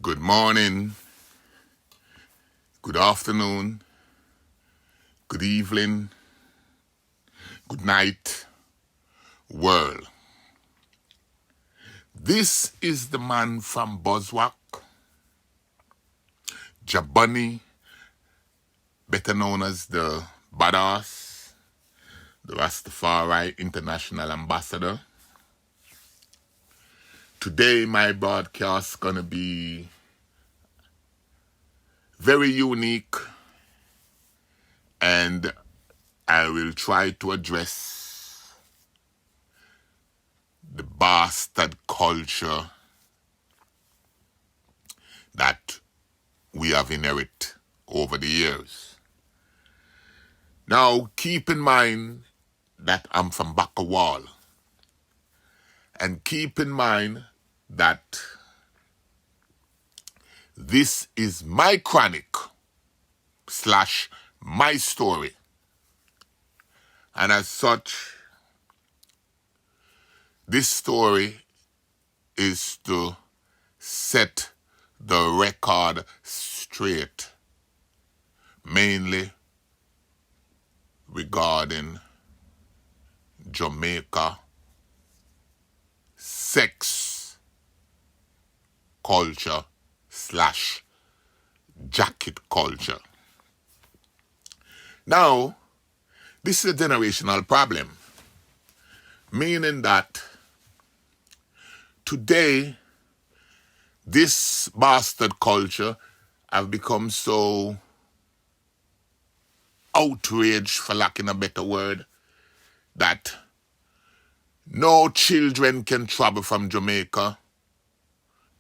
Good morning, good afternoon, good evening, good night, world. This is the man from Buzzwalk, JahBunny, better known as the Badass, the Rastafari International Ambassador. Today my broadcast gonna be very unique, and I will try to address the bastard culture that we have inherited over the years. Now, keep in mind that I'm from back a wall. And keep in mind that this is my chronic / my story. And as such, this story is to set the record straight, mainly regarding Jamaica sex culture / jacket culture. Now, this is a generational problem, meaning that today, this bastard culture have become so outraged, for lack of a better word, that no children can travel from Jamaica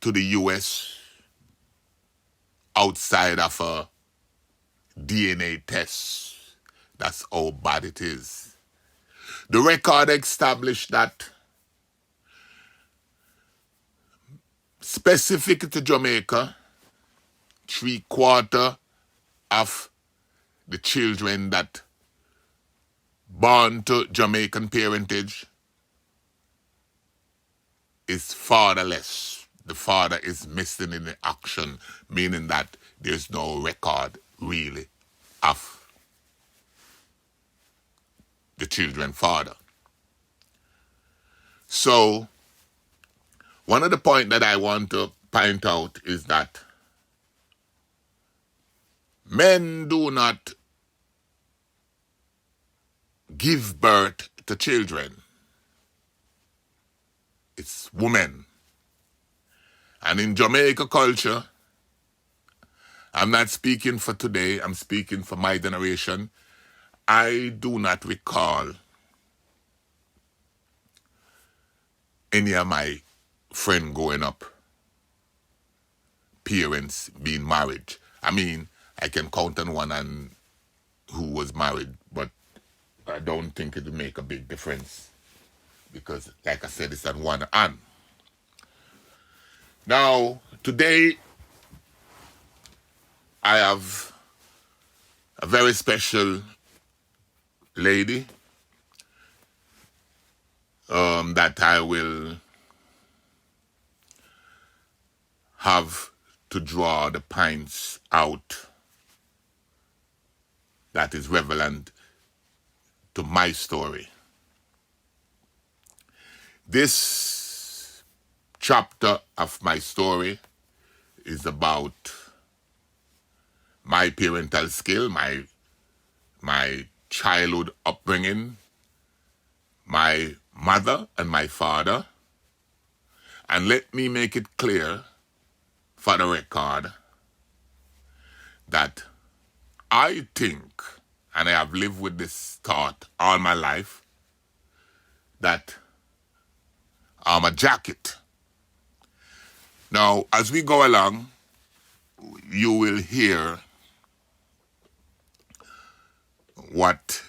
to the US outside of a DNA test. That's how bad it is. The record established that specific to Jamaica, 3/4 of the children that born to Jamaican parentage is fatherless. The father is missing in the action, meaning that there's no record really of the children's father. So, one of the points that I want to point out is that men do not give birth to children. It's women. And in Jamaica culture, I'm not speaking for today, I'm speaking for my generation, I do not recall any of my friends growing up, parents being married. I mean, I can count on one and who was married, but I don't think it will make a big difference because, like I said, it's on one hand. Now, today, I have a very special lady that I will have to draw the points out that is relevant to my story. This chapter of my story is about my parental skill, my childhood upbringing, my mother and my father. And let me make it clear for the record that I think, and I have lived with this thought all my life, that I'm a jacket. Now, as we go along, you will hear what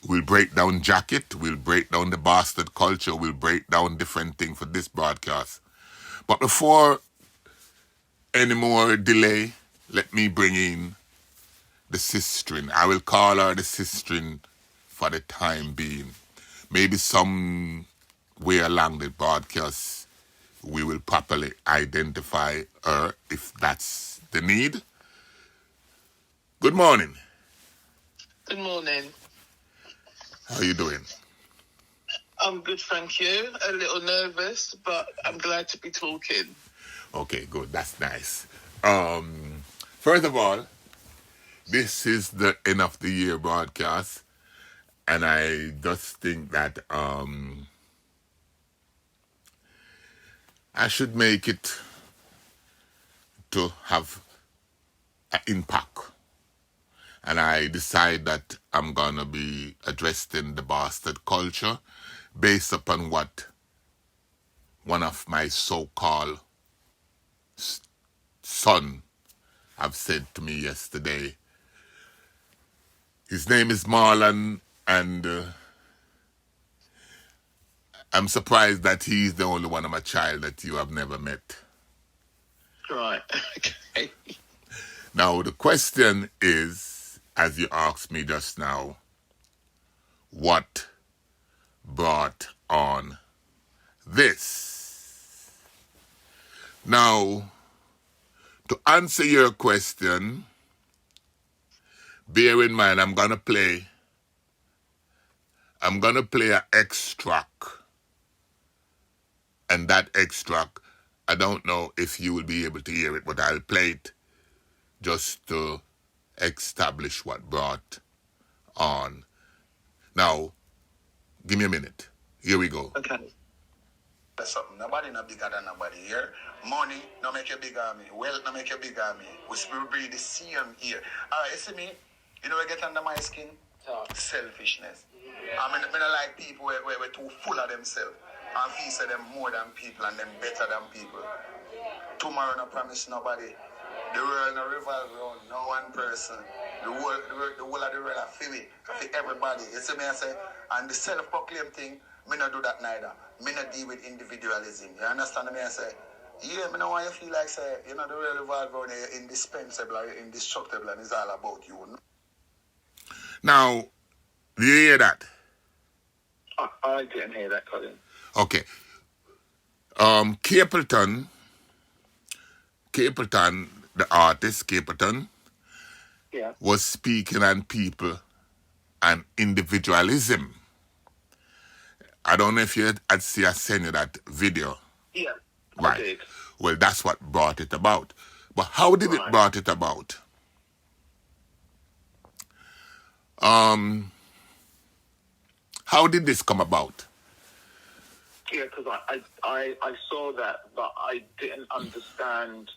will break down jacket, will break down the bastard culture, will break down different things for this broadcast. But before any more delay, let me bring in the sister. I will call her the sister for the time being. Maybe somewhere along the broadcast we will properly identify her if that's the need. Good morning. Good morning. How are you doing? I'm good, thank you. A little nervous, but I'm glad to be talking. Okay, good. That's nice. First of all, this is the end of the year broadcast, and I just think that I should make it to have an impact. And I decide that I'm gonna be addressing the bastard culture based upon what one of my so-called son have said to me yesterday. His name is Marlon, and I'm surprised that he's the only one of my child that you have never met. Right, okay. Now, the question is, as you asked me just now, what brought on this? Now, to answer your question, bear in mind I'm gonna play an extract, and that extract, I don't know if you will be able to hear it, but I'll play it just to establish what brought on. Now, give me a minute. Here we go. Okay. Something. Nobody no bigger than nobody here. Money no make you bigger than me. Wealth no make you bigger than me. We breathe the same here. Alright, you see me? You know what get under my skin? Selfishness. I mean, I like people where too full of themselves. And feel say them more than people and them better than people. Tomorrow no promise nobody. The world no revolve around no one person. The whole of the world are for me, for everybody. You see me I say? And the self-proclaimed thing, me not do that neither. Me not deal with individualism. You understand me I say? Yeah, me know why you feel like say, you know, the world revolve around you're indispensable, you're indestructible, and it's all about you. Now, do you hear that? I didn't hear that, Colin. Okay. Capleton, the artist, Capleton, Yeah. was speaking on people and individualism. I don't know if you had see I sent you that video. Yeah, Right. I did. Well, that's what brought it about. But how did it Right. brought it about? How did this come about? Yeah, because I saw that, but I didn't understand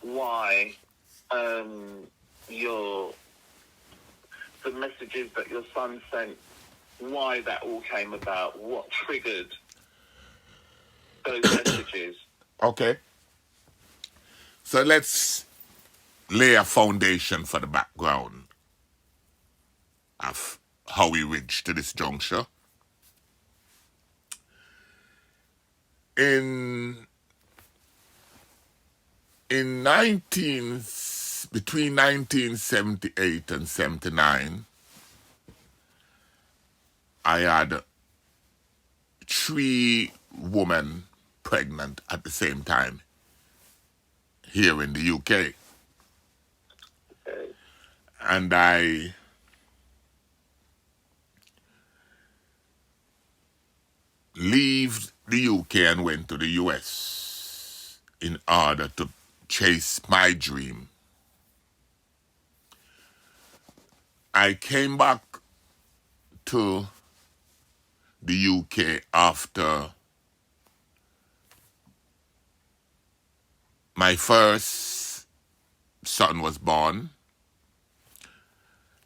why the messages that your son sent, why that all came about, what triggered those messages. Okay. So let's lay a foundation for the background of how we reached to this juncture. Between 1978 and 79, I had 3 women pregnant at the same time here in the UK. Okay. And I left the UK and went to the US in order to chase my dream. I came back to the UK after my first son was born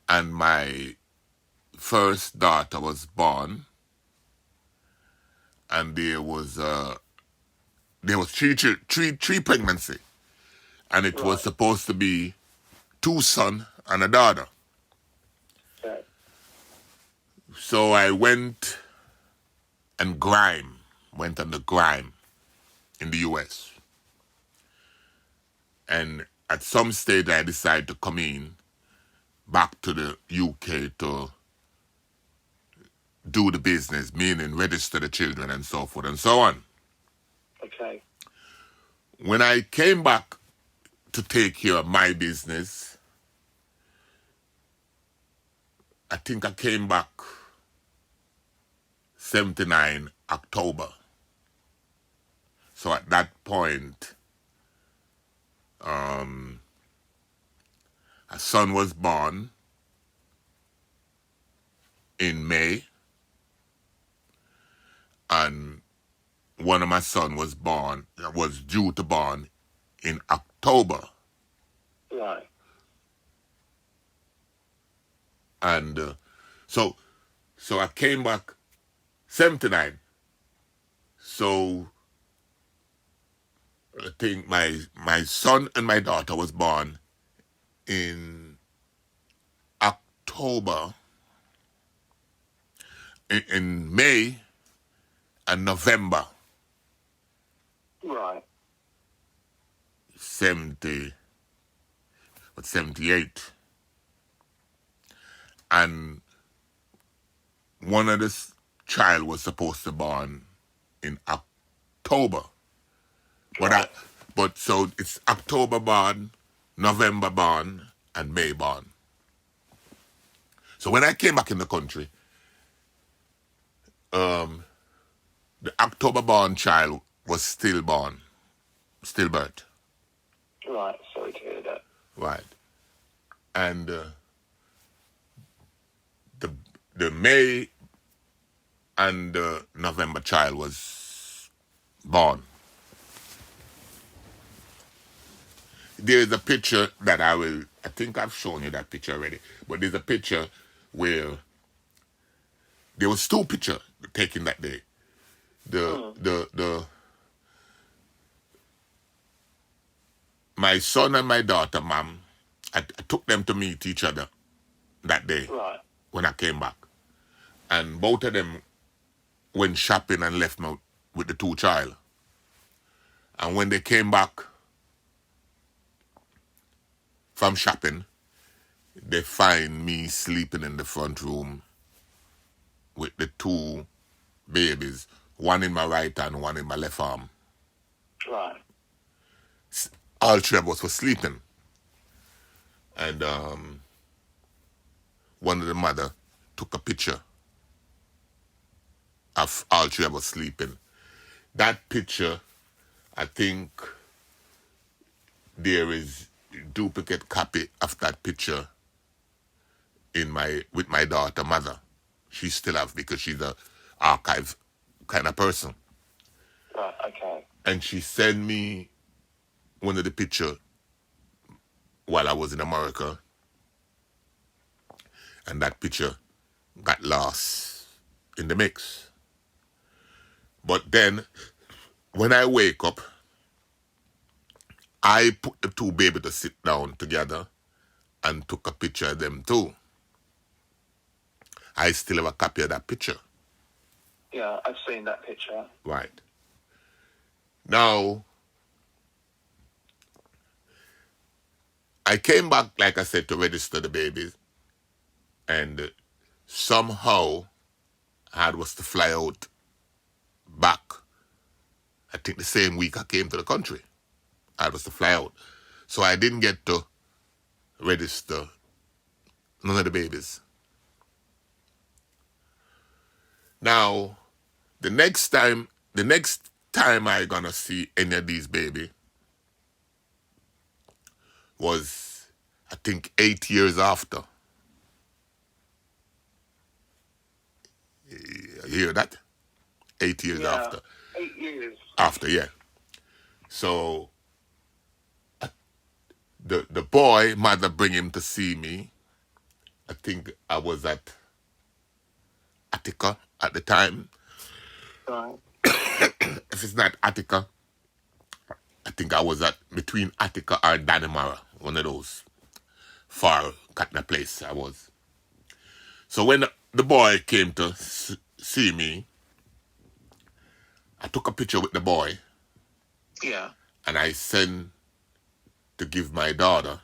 and my first daughter was born, and there was three pregnancy, and it was supposed to be 2 sons and a daughter. Okay. So I went on the grime in the US. And at some stage I decided to come in back to the UK to do the business, meaning register the children and so forth and so on. Okay. when I came back to take care of my business, I think I came back 79 October. So at that point, a son was born in May, and one of my sons was due to born in October. Right. And so I came back 79. So I think my son and my daughter was born in October, in May and November. Right. 78. And one of the child was supposed to born in October. But so it's October born, November born, and May born. So when I came back in the country, the October born child was stillborn, stillbirth. Right. Sorry to hear that. Right. And the May and November child was born. There is a picture that I think I've shown you that picture already, but there's a picture where there was two pictures taken that day. My son and my daughter, mom, I took them to meet each other that day. Right. When I came back. And both of them went shopping and left me with the two child. And when they came back from shopping, they find me sleeping in the front room with the two babies, one in my right hand, one in my left arm. Right. All three of us were sleeping. And one of the mother took a picture of all three of us sleeping. That picture, I think there is duplicate copy of that picture with my daughter mother. She still have, because she's a archive kind of person. Right. Okay. And she sent me one of the picture while I was in America, and that picture got lost in the mix. But then, when I wake up, I put the two babies to sit down together and took a picture of them too. I still have a copy of that picture. Yeah, I've seen that picture. Right. Now, I came back, like I said, to register the babies, and somehow I was to fly out back. I think the same week I came to the country, I was to fly out. So I didn't get to register none of the babies. Now, the next time I gonna see any of these baby was, I think, 8 years after. You hear that? 8 years after. 8 years. After, yeah. So, the boy, mother bring him to see me. I think I was at Attica at the time. Right. If it's not Attica, I think I was at between Attica or Dannemora, one of those far kind of place I was. So when the boy came to see me, I took a picture with the boy. Yeah. And I sent to give my daughter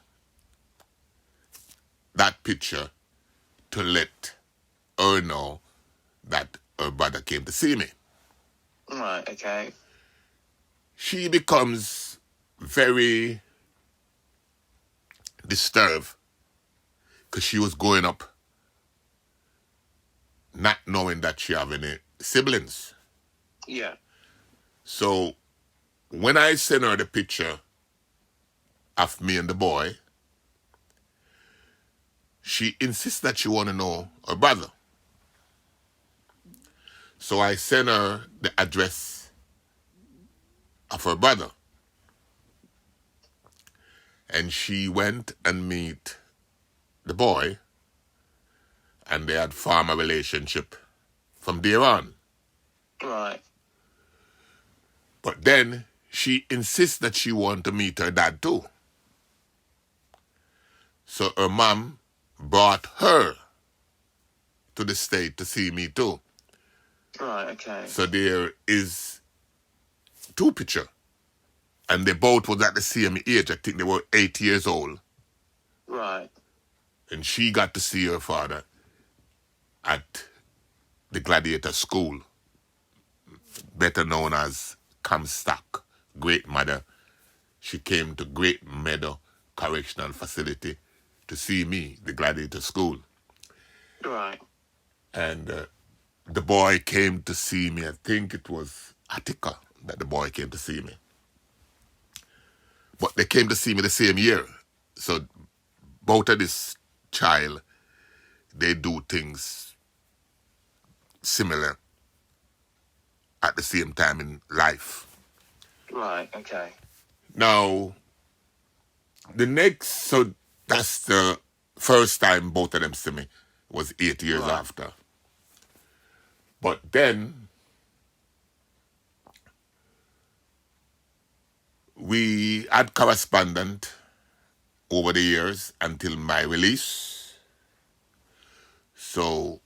that picture to let her know that her brother came to see me. Right, okay. She becomes very disturbed because she was growing up not knowing that she have any siblings. Yeah. So when I sent her the picture of me and the boy, she insists that she want to know her brother. So I sent her the address of her brother. And she went and meet the boy, and they had formed a relationship from there on. Right. But then she insists that she want to meet her dad too. So her mom brought her to the state to see me too. Right, okay. So there is two pictures. And they both was at the same age. I think they were 8 years old. Right. And she got to see her father at the Gladiator School, better known as Comstock. Great Mother. She came to Great Meadow Correctional Facility to see me, the Gladiator School. Right. And the boy came to see me. I think it was Attica that the boy came to see me. But they came to see me the same year. So both of this child, they do things similar at the same time in life. Right, okay. Now, so that's the first time both of them see me, was 8 years Right. after. But then, we had correspondence over the years until my release. So,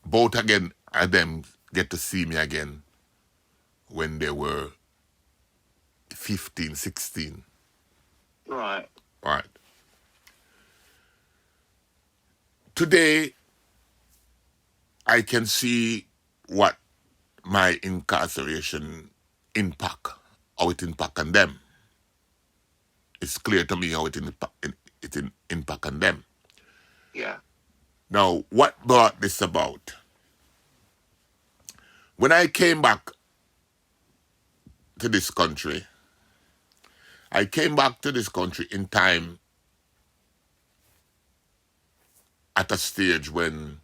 both of them get to see me again when they were 15, 16. Right. Right. Today, I can see what my incarceration impact, how it impact on them. It's clear to me how it impact on them. Yeah. Now, what brought this about? When I came back to this country, in time at a stage when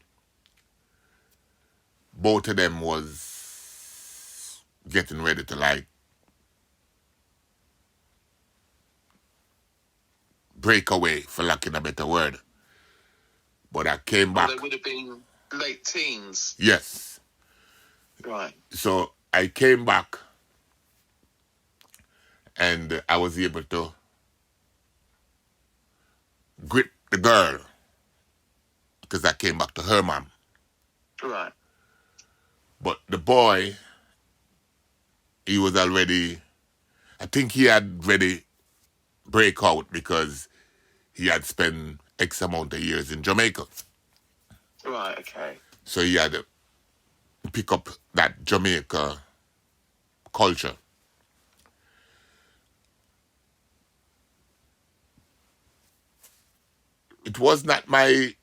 both of them was getting ready to break away, for lack of a better word. But I came back. Well, they would have been late teens. Yes. Right. So I came back and I was able to grip the girl because I came back to her mom. Right. But the boy, he was already, I think he had already break out because he had spent X amount of years in Jamaica. Right, okay. So he had to pick up that Jamaica culture. It was not my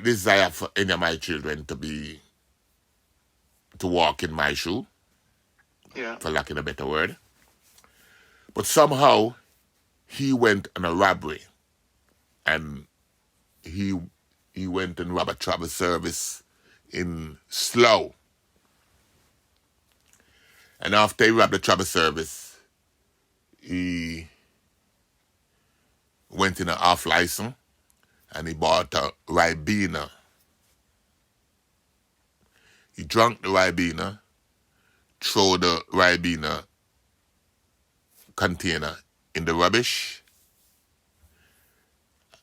desire for any of my children to walk in my shoe, Yeah. for lack of a better word. But somehow, he went on a robbery. And he went and robbed a travel service in Slough. And after he robbed the travel service, he went in an off license and he bought a Ribena. He drank the Ribena, threw the Ribena container in the rubbish,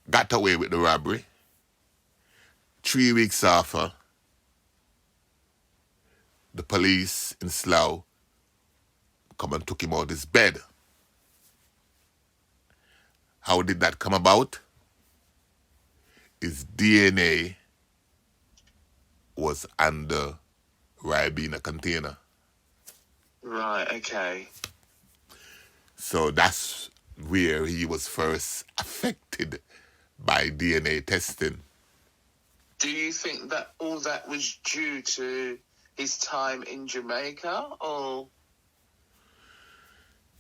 got away with the robbery. 3 weeks after, the police in Slough come and took him out of his bed. How did that come about? His DNA was on the Ribena container. Right, okay. So that's where he was first affected by DNA testing. Do you think that all that was due to his time in Jamaica, or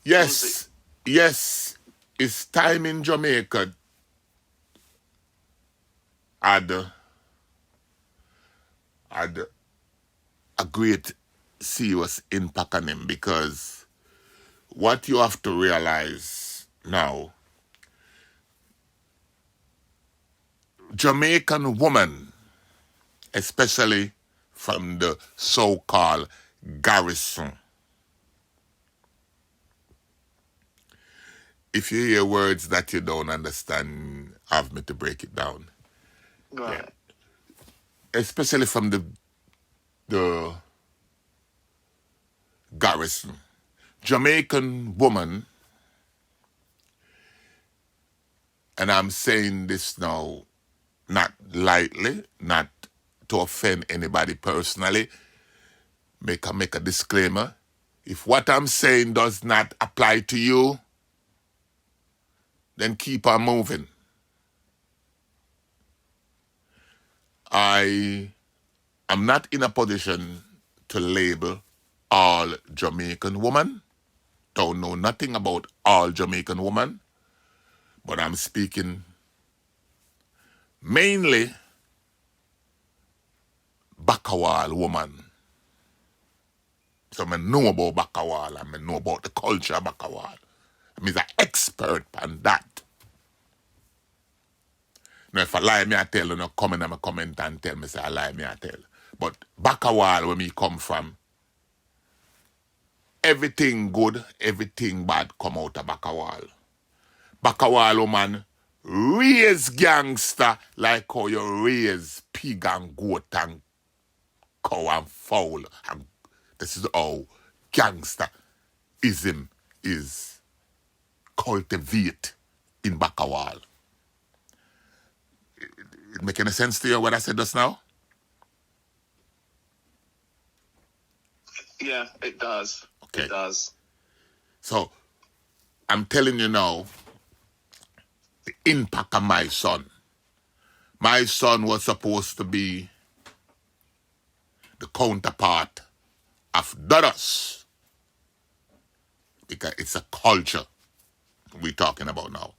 Yes, yes, his time in Jamaica had a great serious impact on him, because what you have to realize now, Jamaican women, especially from the so-called garrison, if you hear words that you don't understand, have me to break it down. right? Especially from the garrison. Jamaican woman, and I'm saying this now not lightly, not to offend anybody personally, make a disclaimer. If what I'm saying does not apply to you, then keep on moving. I am not in a position to label all Jamaican women. Don't know nothing about all Jamaican women, but I'm speaking mainly Bacawal woman. So I know about Bacawal and I know about the culture of Bacawal. I'm an expert on that. Now if I lie, me I tell you, no come in my comment and tell me say I lie, me I tell. But Bacawal where me come from, everything good, everything bad come out of Bacawal. Bacawal woman raise gangster like how you raise pig and goat and cow and fowl. And this is how gangsterism is cultivated in Bacawal. It make any sense to you what I said just now? Yeah, it does. Okay. It does. So I'm telling you now the impact of my son. My son was supposed to be the counterpart of Dodos, because it's a culture we're talking about now.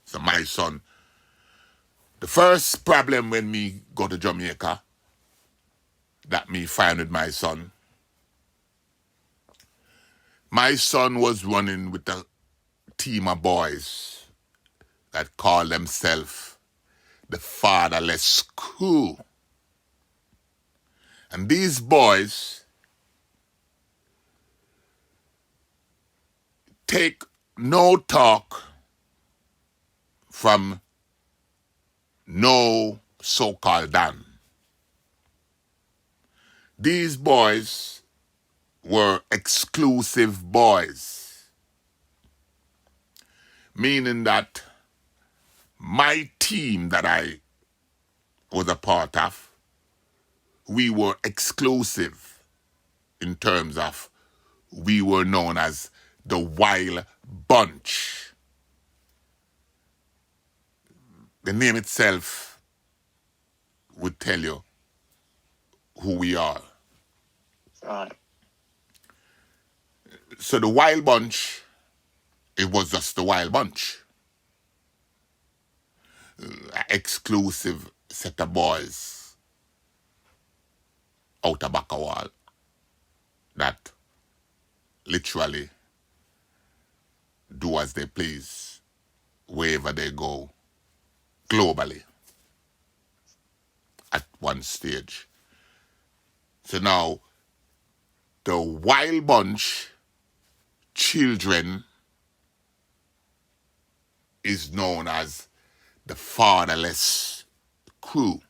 So my son, the first problem when me go to Jamaica that me find with my son was running with a team of boys that call themselves the Fatherless Crew. And these boys take no talk from no so-called Dan. These boys were exclusive boys, meaning that my team that I was a part of, we were exclusive in terms of we were known as the Wild Bunch. The name itself would tell you who we are. Right. So the Wild Bunch, it was just the Wild Bunch. Exclusive set of boys out of Bacawal that literally do as they please wherever they go globally at one stage. So now the Wild Bunch children is known as the Fatherless Crew.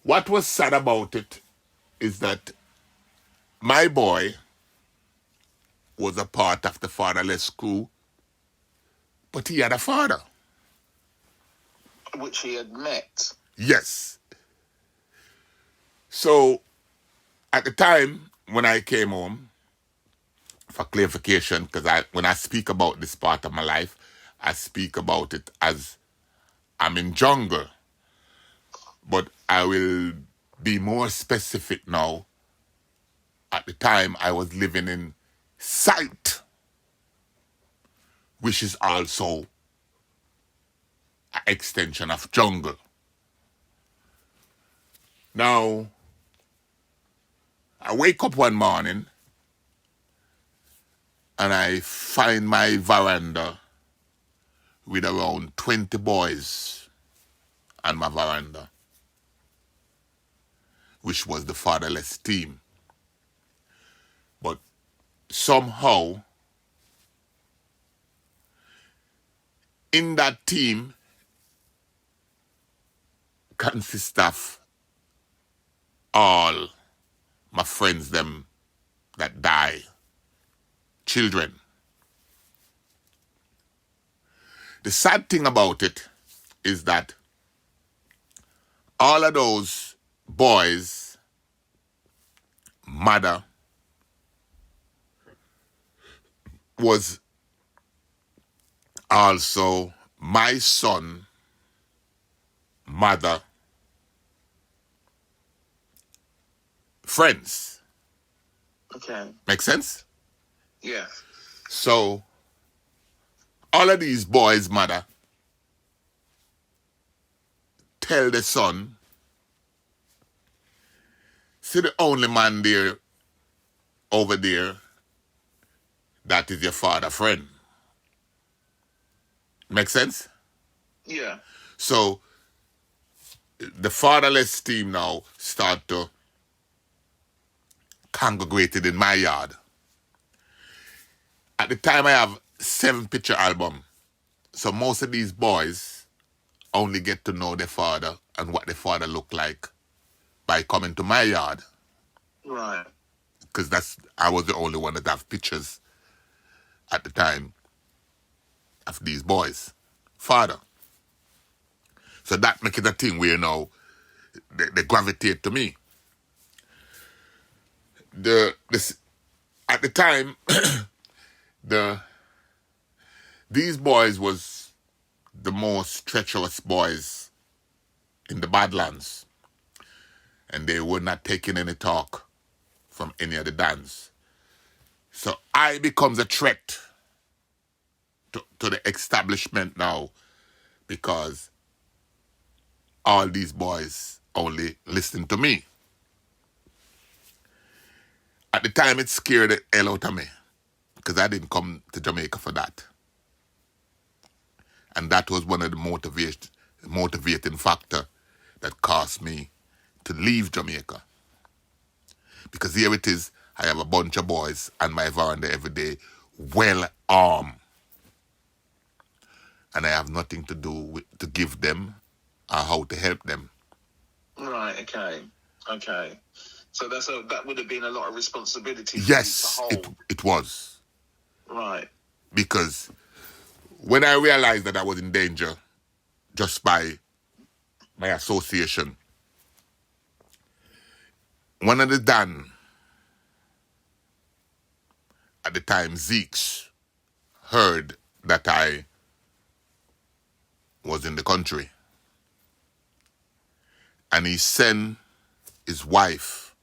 What was sad about it is that my boy was a part of the Fatherless Crew, but he had a father. Which he had met. Yes. So at the time when I came home for clarification, because when I speak about this part of my life, I speak about it as I'm in jungle. But I will be more specific now. At the time, I was living in Sight, which is also an extension of jungle. Now, I wake up one morning and I find my veranda with around 20 boys on my veranda, which was the fatherless team. But somehow, in that team consists of all my friends them that die, children. The sad thing about it is that all of those boys' mother was also my son, mother, friends. Okay. Make sense? Yeah. So, all of these boys' mother tell the son, see the only man there, over there, that is your father friend. Make sense? Yeah. So, the fatherless team now start to congregate in my yard. At the time, I have 7 picture album. So most of these boys only get to know their father and what their father looked like by coming to my yard. Right. Because I was the only one that have pictures at the time of these boys' father. So that make it a thing where now they gravitate to me. At the time, these boys was the most treacherous boys in the Badlands, and they were not taking any talk from any of the dons. So I becomes a threat to the establishment now, because all these boys only listen to me. At the time, it scared the hell out of me, because I didn't come to Jamaica for that. And that was one of the motivating factor that caused me to leave Jamaica. Because here it is, I have a bunch of boys on my veranda every day, well armed. And I have nothing to do with to give them or how to help them. Right, okay. So that would have been a lot of responsibility for Yes, you to hold. it was. Right. Because when I realized that I was in danger just by my association, one of the Dan, at the time Zeke's, heard that I was in the country. And he sent his wife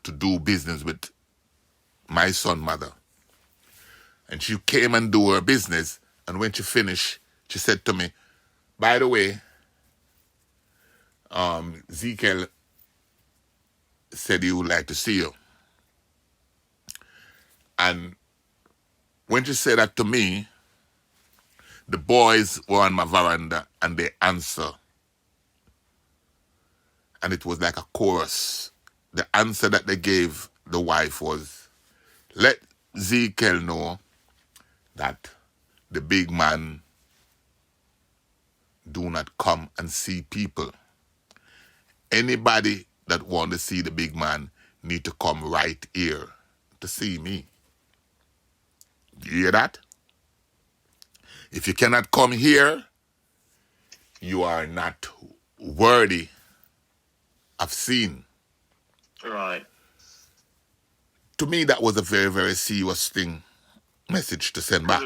to do business with my son mother. And she came and do her business, and when she finished, she said to me, by the way, Ezekiel said he would like to see you. And when she said that to me, the boys were on my veranda and they answer. And it was like a chorus. The answer that they gave the wife was, let Ezekiel know that the big man do not come and see people. Anybody that want to see the big man need to come right here to see me. Do you hear that? If you cannot come here, you are not worthy of seeing. Right. to me, that was a very, very serious thing, message to send back.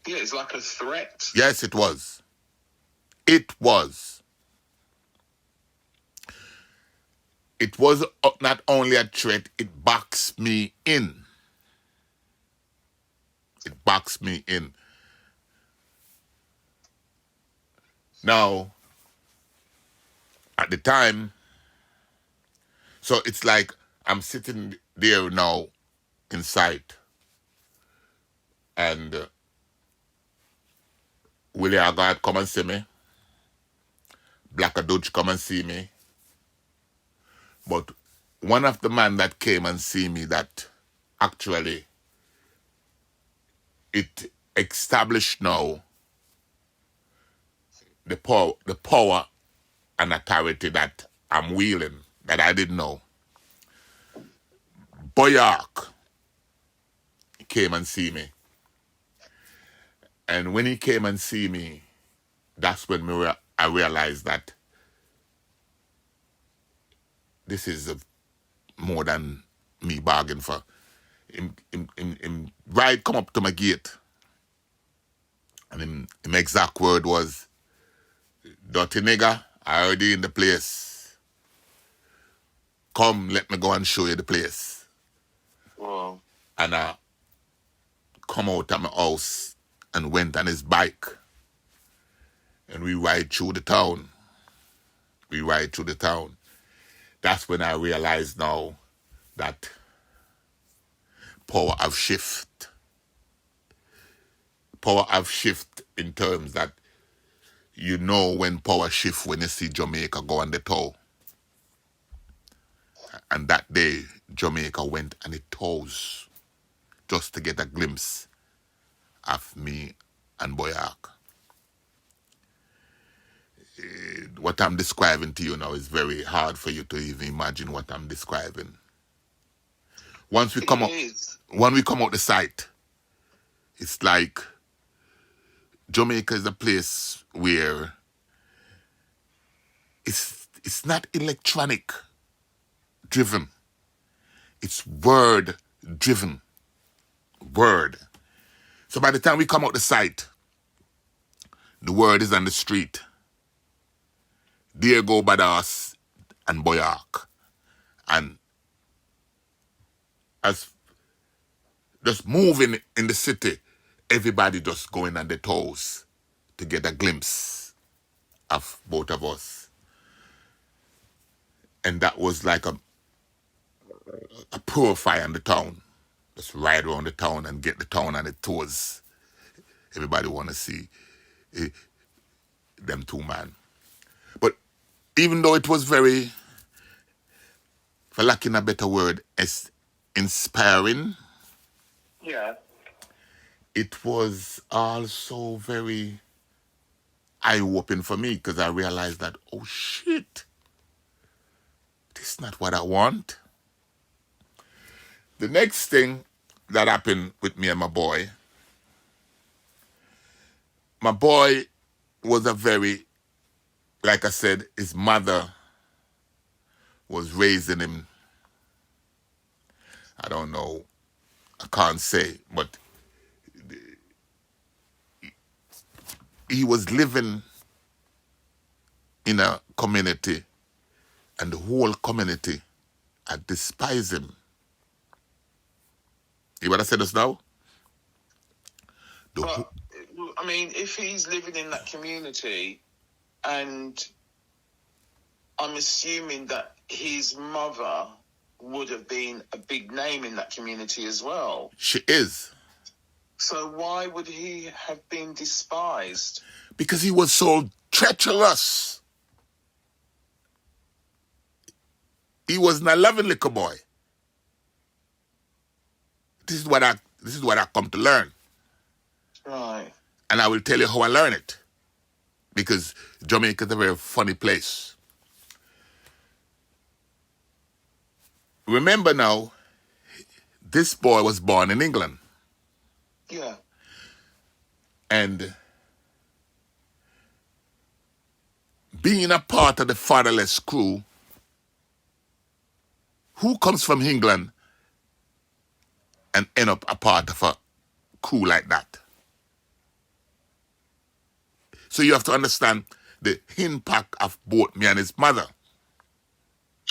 Yeah, it's like a threat. Yes, it was. It was. It was not only a threat, it backs me in. It backs me in. Now, at the time, so it's like I'm sitting there now inside, and Willie Agard come and see me. Black Dutch come and see me. But one of the man that came and see me, that actually it established now the power and authority that I'm wielding, that I didn't know. Boyak came and see me. And when he came and see me, that's when I realized that this is more than me bargain for. Him right come up to my gate. And him exact word was, "Dirty nigga, I already in the place. Come, let me go and show you the place." Wow. And I come out of my house and went on his bike. And we ride through the town. We ride through the town. That's when I realized now that power have shift. Power have shift in terms that you know when power shift when you see Jamaica go on the tour. And that day, Jamaica went on the tours just to get a glimpse of me and Boyak. What I'm describing to you now is very hard for you to even imagine what I'm describing. Once we come out the site, it's like Jamaica is a place where it's not electronic driven. It's word driven. Word. So by the time we come out the site, the word is on the street. There go Badass and Boyak. And as just moving in the city, everybody just going on their toes to get a glimpse of both of us. And that was like a purify on the town. Just ride around the town and get the town on its toes. Everybody want to see them two man. But even though it was very, for lacking a better word, inspiring, Yeah. it was also very eye-opening for me because I realized that, oh shit, this is not what I want. The next thing that happened with me and my boy was a very, like I said, his mother was raising him. I don't know, I can't say, but he was living in a community and the whole community had despised him. You what I said just now? But, I mean, if he's living in that community, and I'm assuming that his mother would have been a big name in that community as well. She is. So why would he have been despised? Because he was so treacherous. He was not loving little boy. This is what I come to learn. Right. And I will tell you how I learned it. Because Jamaica is a very funny place. Remember now, this boy was born in England. Yeah. And being a part of the fatherless crew, who comes from England and end up a part of a crew like that. So you have to understand the impact of both me and his mother.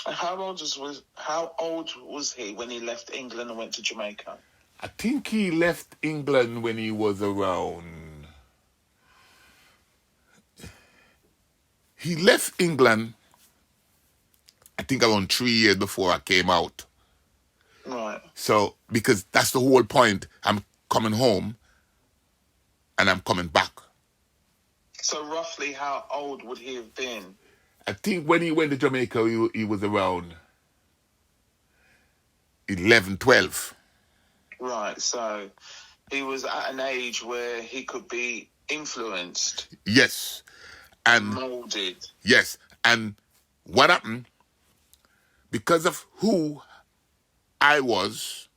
How old was he when he left England and went to Jamaica? I think he left England when he was around... He left England, I think around 3 years before I came out. Right. So, because that's the whole point. I'm coming home and I'm coming back. So roughly how old would he have been? I think when he went to Jamaica, he was around 11, 12. Right, so he was at an age where he could be influenced, Yes. And molded. yes. And what happened, because of who I was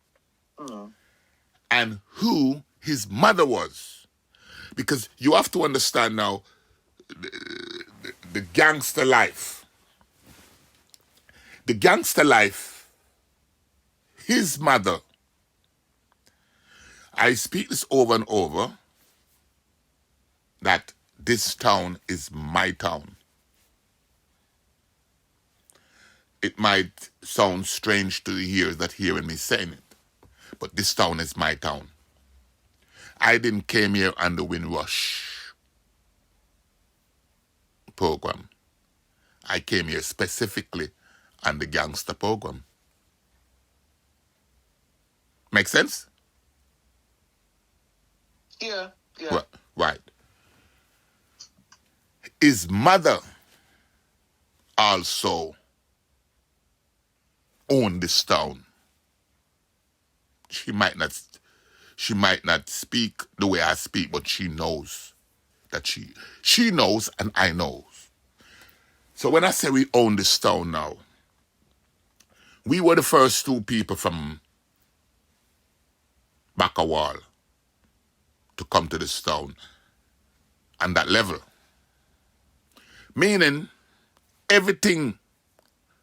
and who his mother was, because you have to understand now the gangster life. The gangster life, his mother, I speak this over and over, that this town is my town. It might sound strange to the ears that hearing me saying it, but this town is my town. I didn't came here on the Windrush program. I came here specifically on the gangster program. Make sense? Yeah, yeah. Right. His mother also owned this town. She might not speak the way I speak, but she knows that she knows and I knows. So when I say we own this town now, we were the first two people from Bakawal to come to this town on that level. Meaning everything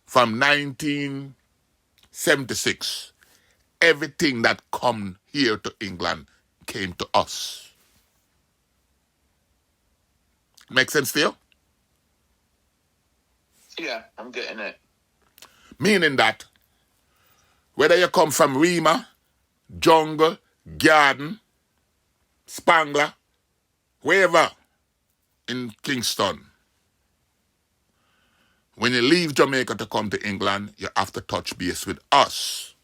from 1976, everything that come here to England came to us. Make sense to you? Yeah, I'm getting it. Meaning that whether you come from Rima, Jungle, Garden, Spangler, wherever in Kingston, when you leave Jamaica to come to England, you have to touch base with us.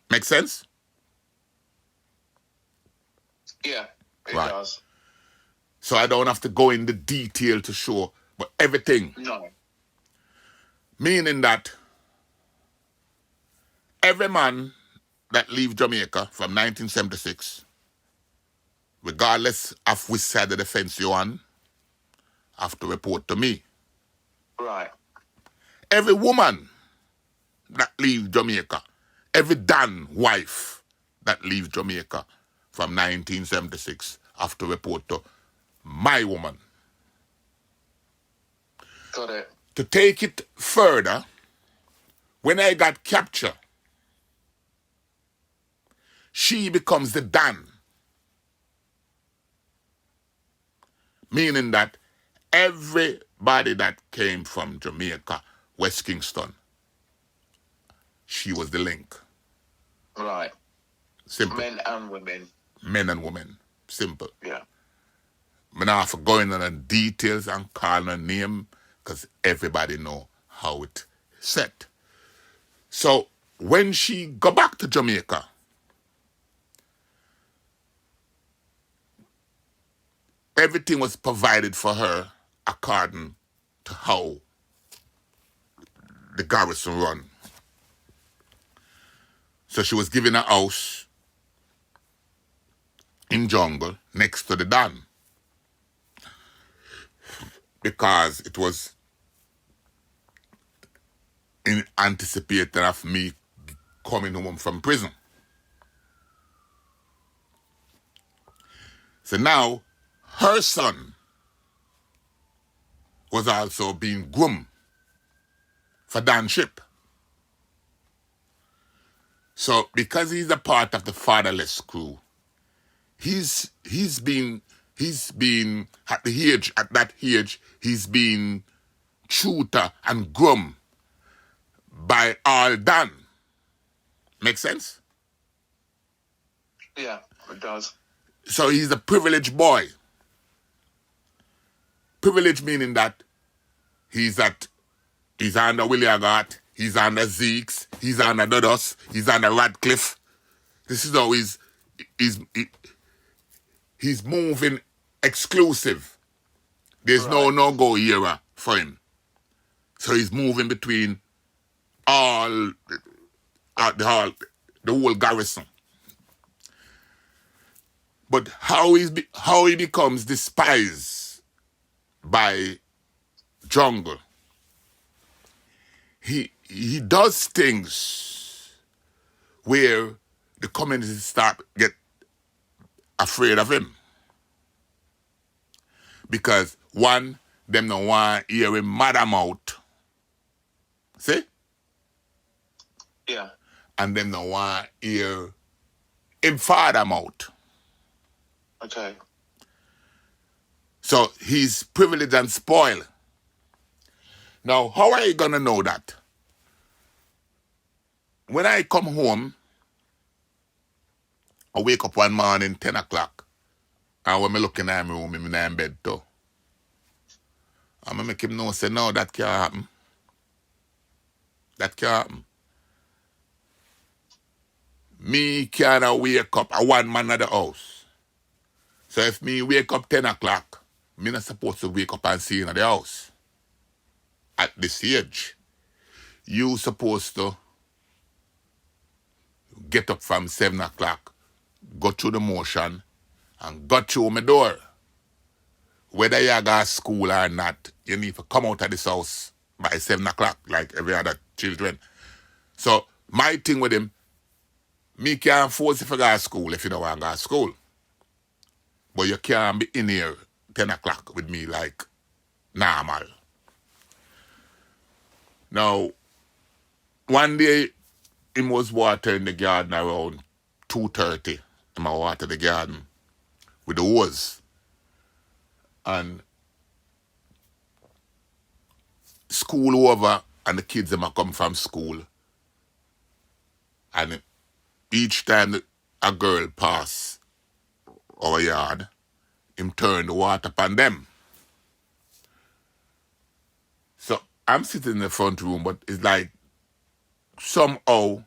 Make sense? Yeah, it Right. does. So I don't have to go into detail to show, but everything. No. Meaning that every man that leave Jamaica from 1976, regardless of which side of the fence you're on, have to report to me. Right. Every woman that leave Jamaica, every Dan wife that leaves Jamaica from 1976 have to report to my woman. Got it. To take it further, when I got captured, she becomes the Dan. Meaning that everybody that came from Jamaica, West Kingston, she was the link. Right. Simple. Men and women. Men and women. Simple. Yeah. I'm not for going on the details and calling her name because everybody know how it set. So when she go back to Jamaica, everything was provided for her according to how the garrison run. So she was given a house in Jungle next to the Don, because it was in anticipation of me coming home from prison. So now her son was also being groomed for Dan ship. So because he's a part of the fatherless crew, he's been at that age he's been tutor and groom by all done. Make sense? Yeah, it does. So he's a privileged boy. Privileged meaning that he's under William Hart, he's under Zeke's, he's under Dodos, he's under Radcliffe. This is how he's moving exclusive. There's Right. no go era for him. So he's moving between the whole garrison. But how he becomes despised by Jungle, he does things where the community start get afraid of him. Because one, them no want to hear him mad out. See? Yeah. And them no want to hear him father out. Okay. So he's privileged and spoiled. Now, how are you going to know that? When I come home, I wake up one morning, 10 o'clock, and when I look in my room, I'm in bed too. I'm going to make him know, say, no, that can't happen. That can't happen. Me can't wake up a one man at the house. So if me wake up 10 o'clock, me not supposed to wake up and see you in the house. At this age, you supposed to get up from 7 o'clock, go through the motion, and go through my door. Whether you go to school or not, you need to come out of this house by 7 o'clock, like every other children. So my thing with him, me can't force you to go to school if you don't want to go to school. But you can't be in here 10 o'clock with me like normal. Now, one day, him was watering the garden around 2:30. Him a water the garden with the hose. And school over and the kids them a come from school. And each time a girl pass our yard, him turn the water upon them. So I'm sitting in the front room, but it's like somehow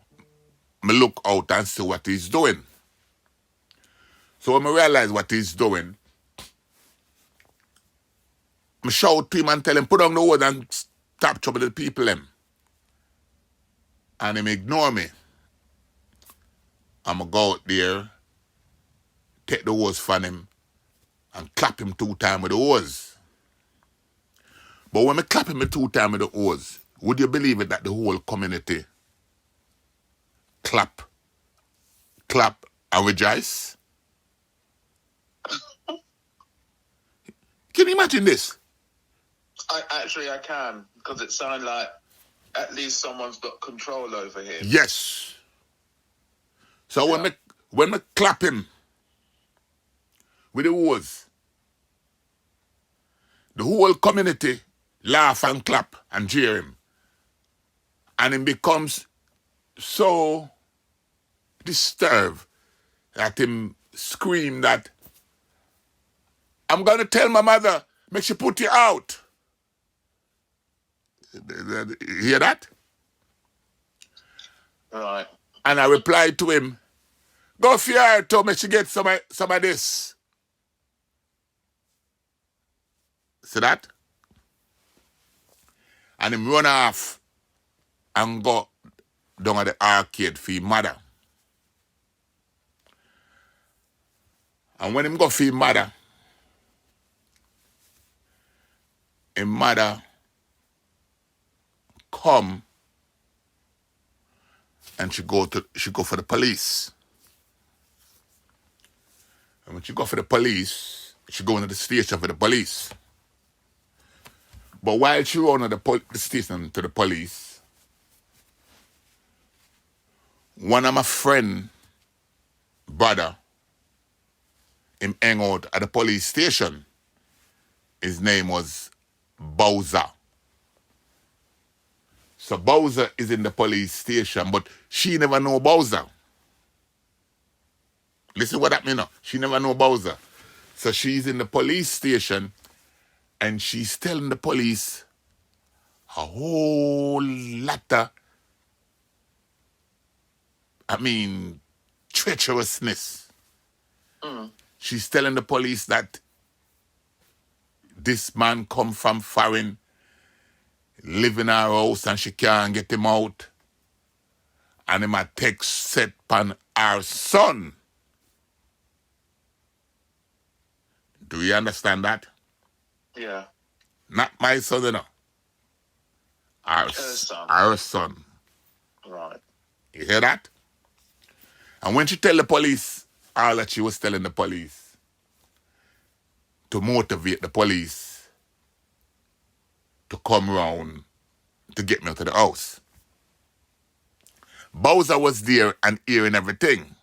me look out and see what he's doing. So when I realize what he's doing, I shout to him and tell him, put down the wood and stop troubling the people them. And him ignore me. I'm going to go out there, take the hose from him, and clap him 2 times with the hose. But when I clap him 2 times with the hose, would you believe it that the whole community clap, and rejoice? Can you imagine this? I can, because it sounds like at least someone's got control over him. Yes. So when I clap him with the hose, the whole community laugh and clap and cheer him. And he becomes so disturbed that him scream that, I'm going to tell my mother, make she put you out. Hear that? Right. And I replied to him, go for her to make she get some of this. See that? And him run off and go down at the arcade for his mother. And when him go for his mother come and she go for the police. And when she go for the police, she go into the station for the police. But while she run to the station to the police, One of my friend, brother, him hang out at the police station. His name was Bowser. So Bowser is in the police station, but she never know Bowser. Listen what that mean now. She never know Bowser. So she's in the police station and she's telling the police a whole lot of, treacherousness. She's telling the police that this man come from foreign, live in our house and she can't get him out. And him a text set upon our son. Do you understand that? Yeah. Not my son, you know. Our son. Our son. Right. You hear that? And when she tell the police all that she was telling the police, to motivate the police to come round to get me out of the house. Bowser was there and hearing everything.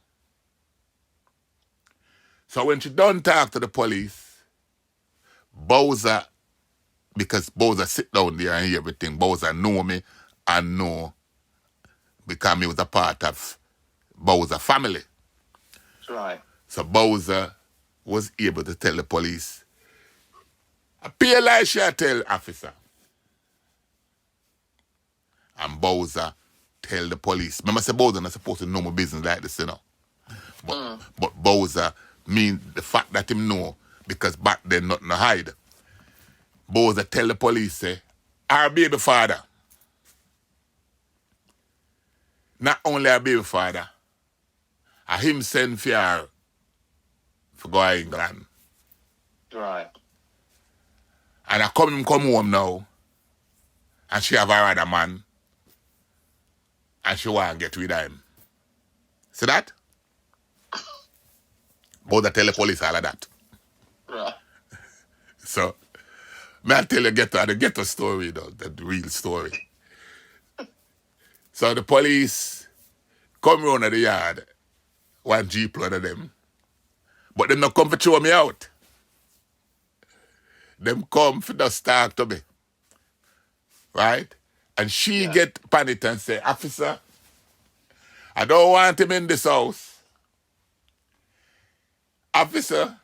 So when she done talk to the police, Bowser, because Bowser sit down there and hear everything, Bowser know me and know because he was a part of Bowser family. Right. So Bowser was able to tell the police, I pay like she tell officer. And Bowser tell the police. Remember I said Bowser not supposed to know my business like this, you know. But Bowser mean the fact that him know, because back then nothing to hide. Bowser tell the police, say, our baby father. Not only our baby father, I him send for her for go to England. Right. And I come home now, and she have a other man, and she want to get rid of him. See that? Bowser tell the police all of that. Right. So, may I tell you the ghetto story though, the real story. So the police come round at the yard, one Jeep load of them, but them not come to throw me out. Them come for just talk to me. Right? And she get panicked and say, officer, I don't want him in this house. Officer,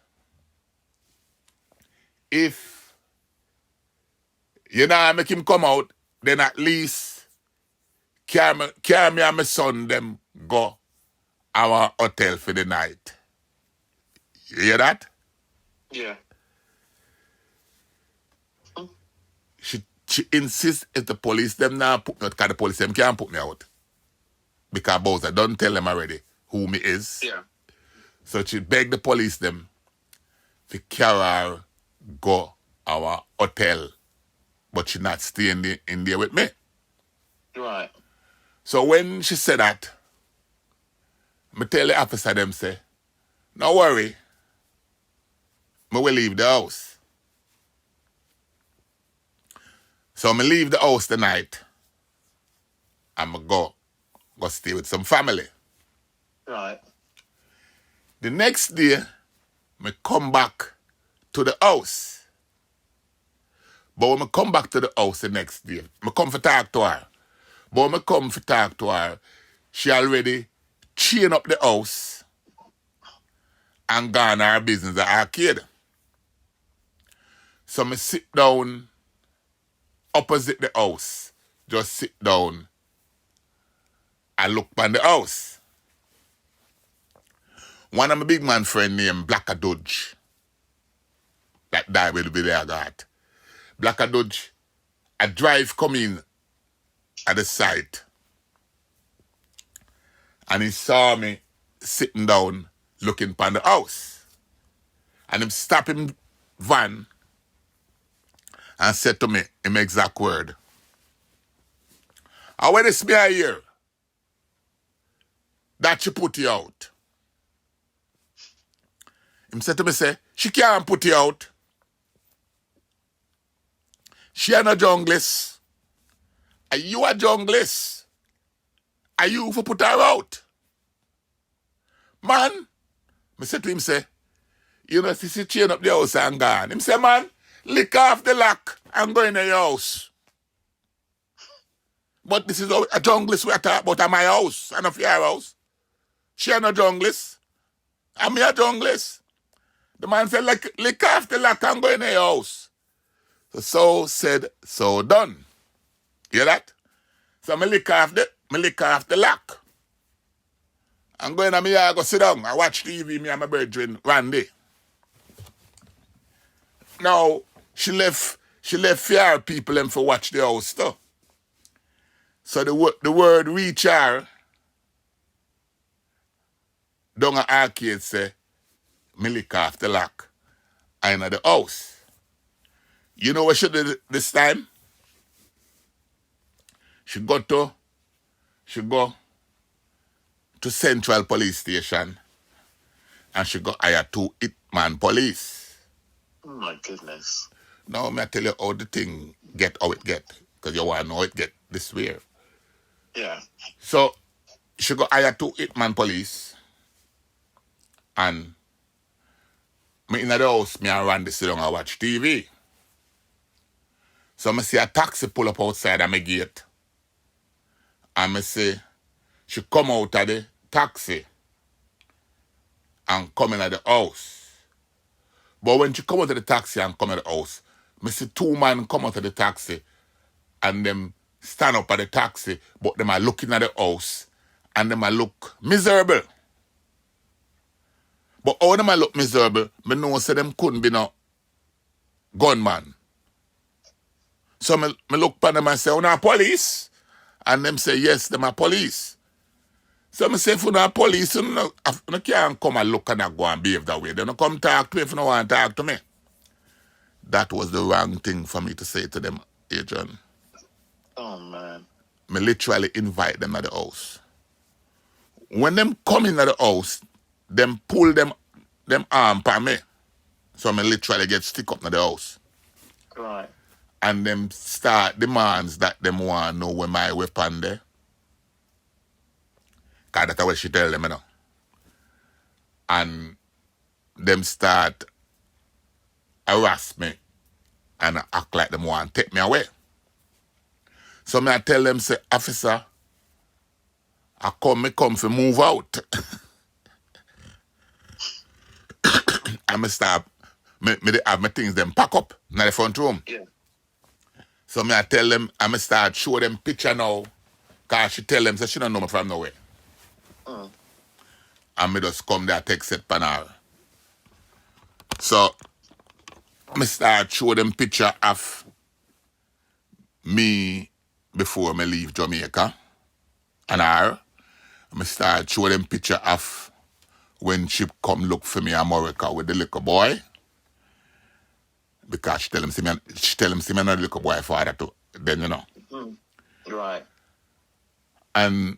if you know make him come out, then at least carry me and my son them go our hotel for the night. You hear that? Yeah. She insists if the police them now put me out, because the police them can't put me out. Because Bowser don't tell them already who me is. Yeah. So she beg the police them to carry her go our hotel. But she not staying in there with me. Right. So when she said that, me tell the officer them say, no worry, me will leave the house. So me leave the house tonight and me go stay with some family. Right. The next day, me come back to the house. But when I come back to the house the next day, I come for talk to her. But when I come for talk to her, she already chain up the house and gone her business at arcade. So I sit down opposite the house, just sit down and look on the house. One of my big man friend named Black Dodge, that died with the there got. Black Dodge, a drive come in at the site and he saw me sitting down looking upon the house. And him stop him van and said to me in my exact word, "How when this me I hear that she put you out?" Him said to me, say, "She can't put you out. She ain't a junglist. And you a junglist. are you for put her out? Man, I said to him, say, you know, if you chain up the house and gone. Him say, man, lick off the lock and go in your house. But this is a junglist we are talking about at my house, and of your house. She are no junglist. I'm a junglist. The man said, lick off the lock and go in your house. So said, so done. Hear that? So I lick off the lock. I'm going to my yard, go sit down. I watch TV, me and my brethren, Randy. Now, she left fear people them for watch the house too. So the word reach her, down at arcade say, me lick off the lock. I in the house. You know what she did this time? She go to Central Police Station and she go hire 2 hitman police. Oh my goodness. Now me I tell you how the thing get how it get. Because you want to know how it get this way. Yeah. So she go hire 2 hitman police and me in the house, me and Randy sit down and watch TV. So I see a taxi pull up outside of my gate. And I say, she come out of the taxi and come in at the house. But when she come out of the taxi and come at the house, I see 2 men come out of the taxi and them stand up at the taxi, but them are looking at the house and them are look miserable. But how them are look miserable, I know say them couldn't be no gunman. So I look at them and say, "Oh, no police?" And them say, "Yes, them are police." So I say, if you not police, you can't come and look and go and behave that way. They don't come talk to me if you don't want to talk to me. That was the wrong thing for me to say to them, Adrian. Oh, man. Me literally invite them at the house. When them come in at the house, them pull them arm for me. So me literally get stick up in the house. Right. And them start demands that them want to know where my weapon there. Because that's what she tell them, you know. And them start harass me and act like them want to take me away. So me I tell them, say, officer, I come for move out. And me start, me have my things them pack up in the front room. Yeah. So me I tell them, I me start show them picture now, because she tell them, say she don't know me from nowhere. And me just come there, take set pan her. So, me start show them picture of me before me leave Jamaica and her. Me start show them picture of when she come look for me in America with the little boy. Because she tell him, see me not the little boy father too. Then, you know. Right. And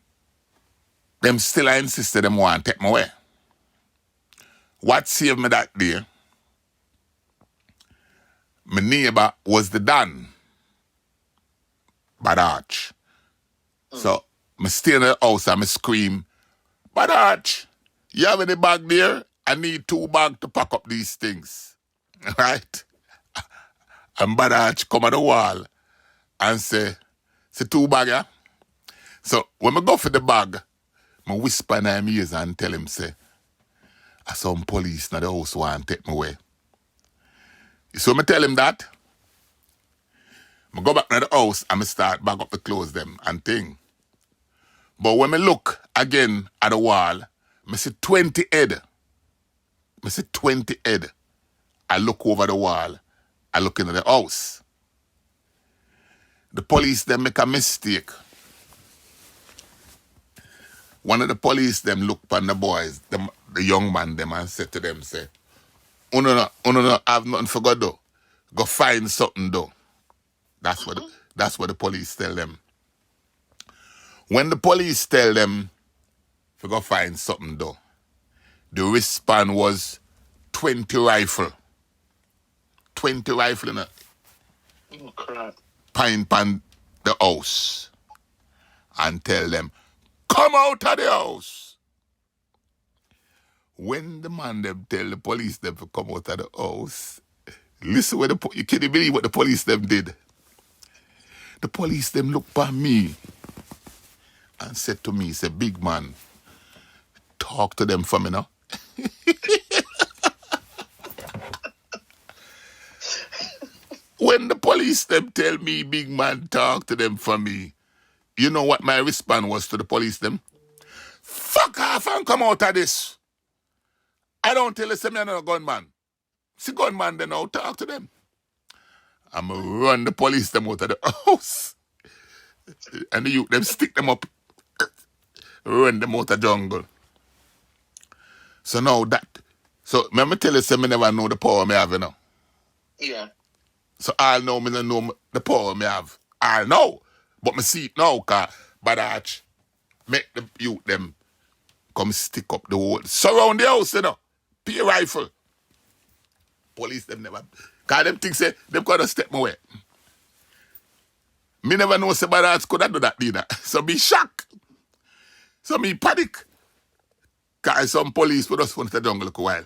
them still I insisted them want to take me away. What saved me that day, my neighbor was the Don, Badach. So, I stay in the house and I scream, "Badach, you have any bag there? I need 2 bags to pack up these things." Right? And Badach come at the wall and say 2 bag, yeah? So, when I go for the bag, I whisper in his ears and tell him, say, some police in the house want to take me away. So I tell him that. I go back to the house and I start back up the clothes them and thing. But when I look again at the wall, I see 20 head. I see 20 head. I look over the wall. I look into the house. The police them make a mistake. One of the police them look upon the boys, the young man them, and said to them, say, Uno no have nothing for go do. Go find something do. That's what the police tell them. When the police tell them to go find something do, the response was 20 rifle. 20 rifle in a Crap. pine pan the house. And tell them, come out of the house. When the man them tell the police them to come out of the house, listen what you can't believe what the police them did. The police them looked by me and said to me, say, big man, talk to them for me now. When the police them tell me, big man, talk to them for me, you know what my response was to the police them? Fuck off and come out of this. I don't tell you, say me I'm not a gunman. See gunman then now, talk to them. I'm going to run the police them out of the house. And the youth them stick them up. Run them out of jungle. So now that, so let me tell you, say me never know the power me have, you know. Yeah. So I know me don't know the power me have. I know. But me see it now, cause Badach make the youth them come stick up the whole. Surround the house, you know. Pay rifle. Police them never. Cause them think say, them could have step my way. Me never know say Badach could have do that either. So me shocked. So me panic. Cause some police put us in the jungle a while.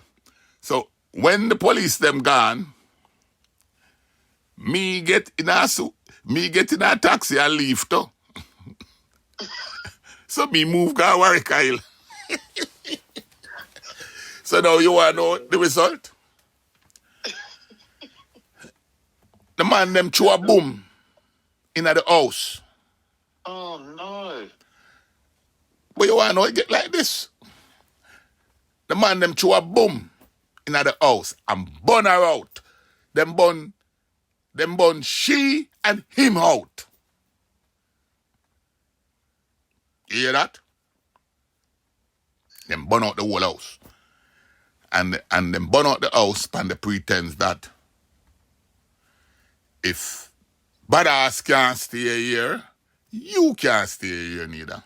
So when the police them gone, me get in a taxi and leave too. So me move go Warwick Isle. So now you want to know the result? The man them threw a boom in the house. Oh, no. But you want to know it get like this? The man them threw a boom in the house and burn her out. Them burn she and him out. You hear that? Them burn out the whole house. And them burn out the house on the pretense that if badass can't stay here, you can't stay here neither.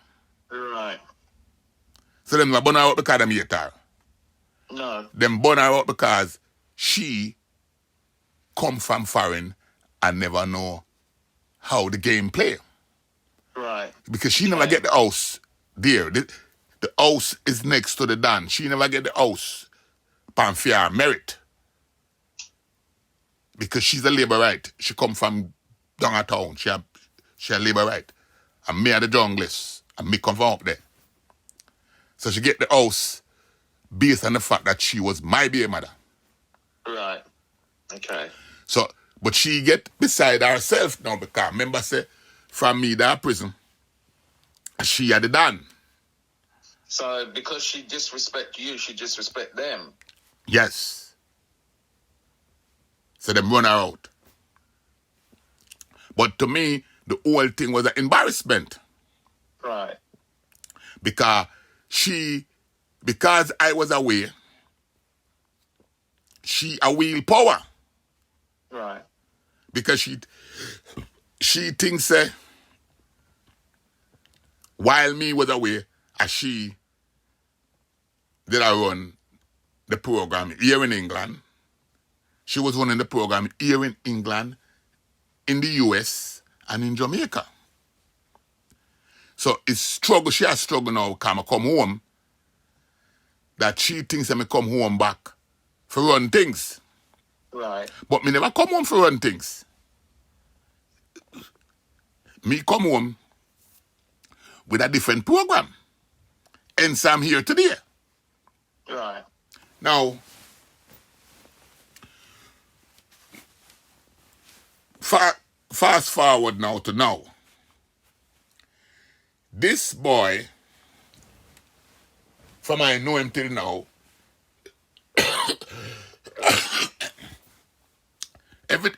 Right. So them burn her out because them hate her. No. Them burn her out because she come from foreign and never know how the game play. Right. Because she never get the house there. The house is next to the Dan. She never get the house upon fair merit. Because she's a labor right. She come from down a town. She a labor right. And me are the junglist. And me come from up there. So she get the house based on the fact that she was my baby mother. Right. Okay. So, but she get beside herself now because remember say, from me that prison, she had the done. So because she disrespect you, she disrespect them. Yes. So them run her out. But to me, the whole thing was an embarrassment. Right. Because I was away, she a wheel power. Right. Because she thinks while me was away, as she did I run the program here in England. She was running the program here in England, in the US, and in Jamaica. So it's struggle. She has struggle now come home. That she thinks that me come home back for run things. Right. But me never come home for run things. Me come home with a different program. Hence I'm here today. Right. Now, fast forward now to now. This boy, from I know him till now, every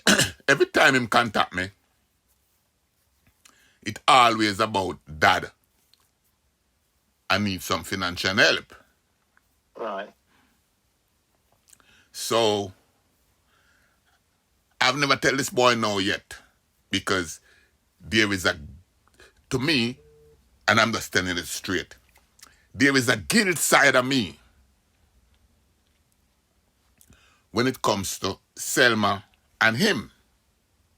time him contact me, it always about dad. I need some financial help. Right. So I've never tell this boy no yet because there is to me, and I'm just telling it straight, there is a guilt side of me when it comes to Selma and him.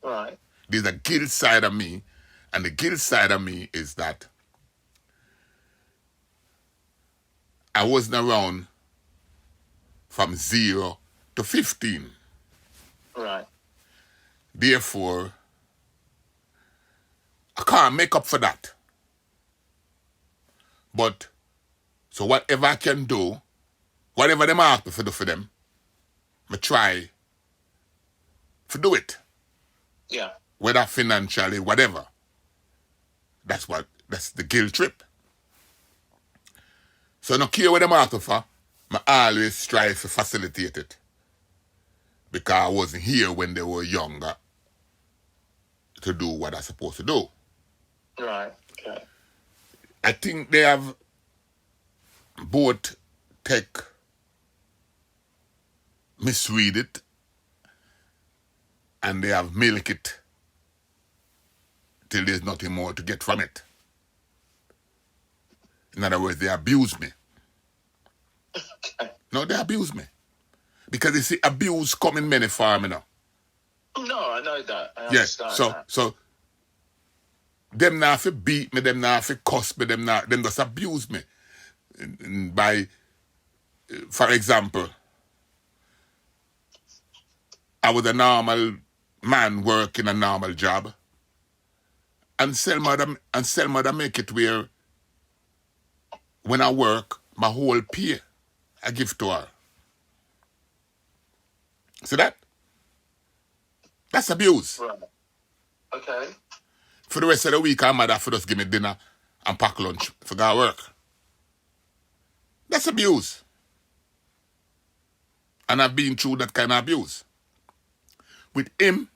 Right. There's a guilt side of me, and the guilt side of me is that I wasn't around from 0 to 15. Right. Therefore, I can't make up for that. But, so whatever I can do, whatever them ask me to do for them, I try to do it. Yeah. Whether financially, whatever. That's the guilt trip. So no care what them ask me for, I always try to facilitate it. Because I wasn't here when they were younger to do what I'm supposed to do. Right. Okay. I think they have both misread it and they have milk it till there's nothing more to get from it. In other words, they abuse me. Okay. No, they abuse me. Because you see, abuse come in many forms, you know. No, I know that. I Yes. understand that. So them not fi beat me, them not fi cuss me, them just abuse me. By, for example, I was a normal man working a normal job, and Selma make it where when I work, my whole pay I give to her. See that? That's abuse. Right. Okay. For the rest of the week, I'm mother for just give me dinner and pack lunch for go work. That's abuse. And I've been through that kind of abuse. With him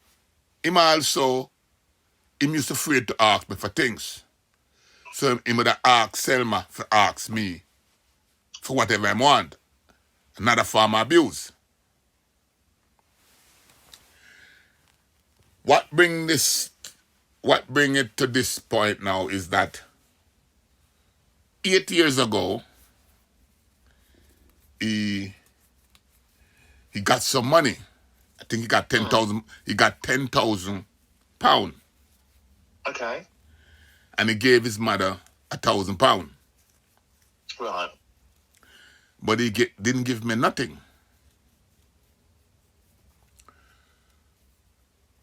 also, him used to afraid to ask me for things. So he would ask Selma to ask me for whatever I want. Another form of abuse. What bring it to this point now is that 8 years ago, he got some money. I think he got 10,000. He got 10,000 pounds, Okay. and he gave his mother 1,000 pounds. Right. But he didn't give me nothing.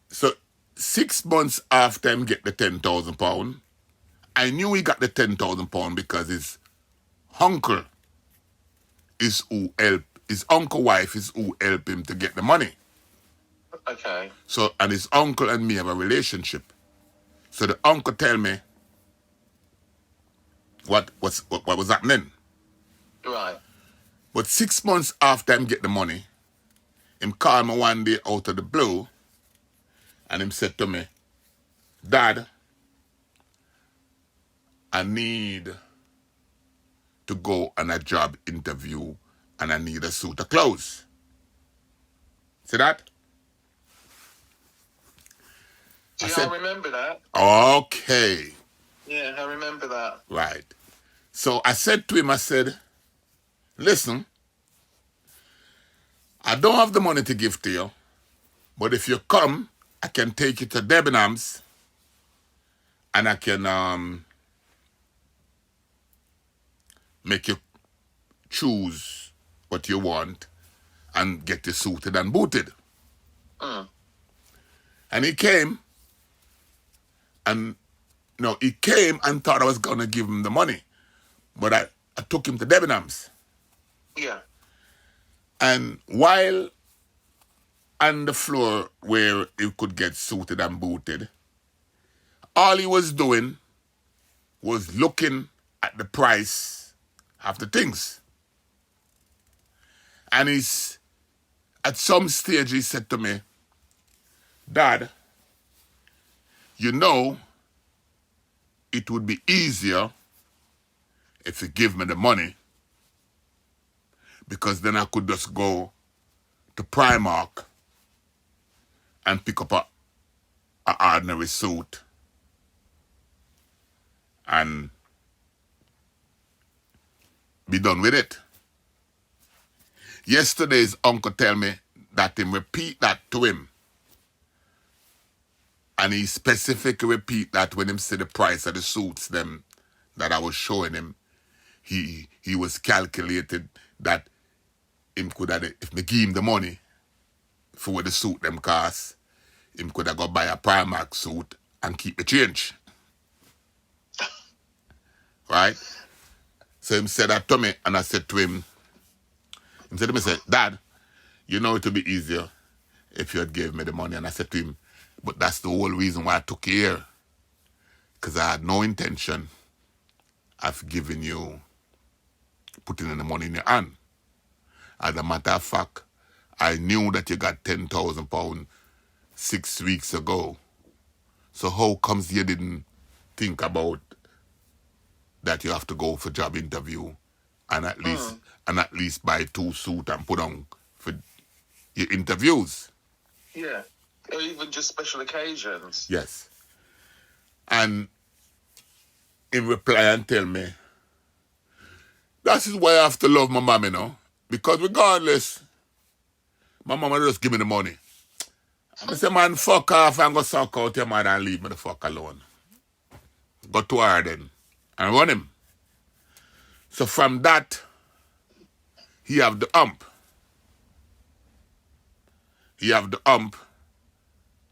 So 6 months after him get the 10,000 pounds, I knew he got the 10,000 pounds because his uncle is who help. His uncle wife is who help him to get the money. Okay. So, and his uncle and me have a relationship. So the uncle tell me what was happening. Right. But 6 months after him get the money, him call me one day out of the blue, and him said to me, "Dad, I need to go on a job interview and I need a suit of clothes." See that? Yeah, I remember that. Okay. Yeah, I remember that. Right. So I said to him, I said, "Listen, I don't have the money to give to you, but if you come, I can take you to Debenhams and I can make you choose what you want and get you suited and booted." And he came and thought I was going to give him the money. But I took him to Debenhams. Yeah. And while on the floor where he could get suited and booted, all he was doing was looking at the price of the things. And at some stage he said to me, "Dad, you know, it would be easier if you give me the money, because then I could just go to Primark and pick up a ordinary suit and be done with it." Yesterday's uncle tell me that him repeat that to him. And he specifically repeat that when him see the price of the suits them that I was showing him. he was calculated that him could have, if me give him the money for what the suit them cost, him could have go buy a Primark suit and keep the change. Right? So him said that to me, and I said to him, Dad, you know it would be easier if you had gave me the money. And I said to him, but that's the whole reason why I took you here. Because I had no intention of giving you, putting in the money in your hand. As a matter of fact, I knew that you got £10,000 6 weeks ago. So how comes you didn't think about that you have to go for job interview and at least buy 2 suits and put on for your interviews? Yeah. Or even just special occasions. Yes. And in reply and tell me, that is why I have to love my mom, you know. Because regardless, my mama just give me the money. I say, man, fuck off and go suck out your mother and leave me the fuck alone. Go to her then and run him. So from that, he have the ump. He have the ump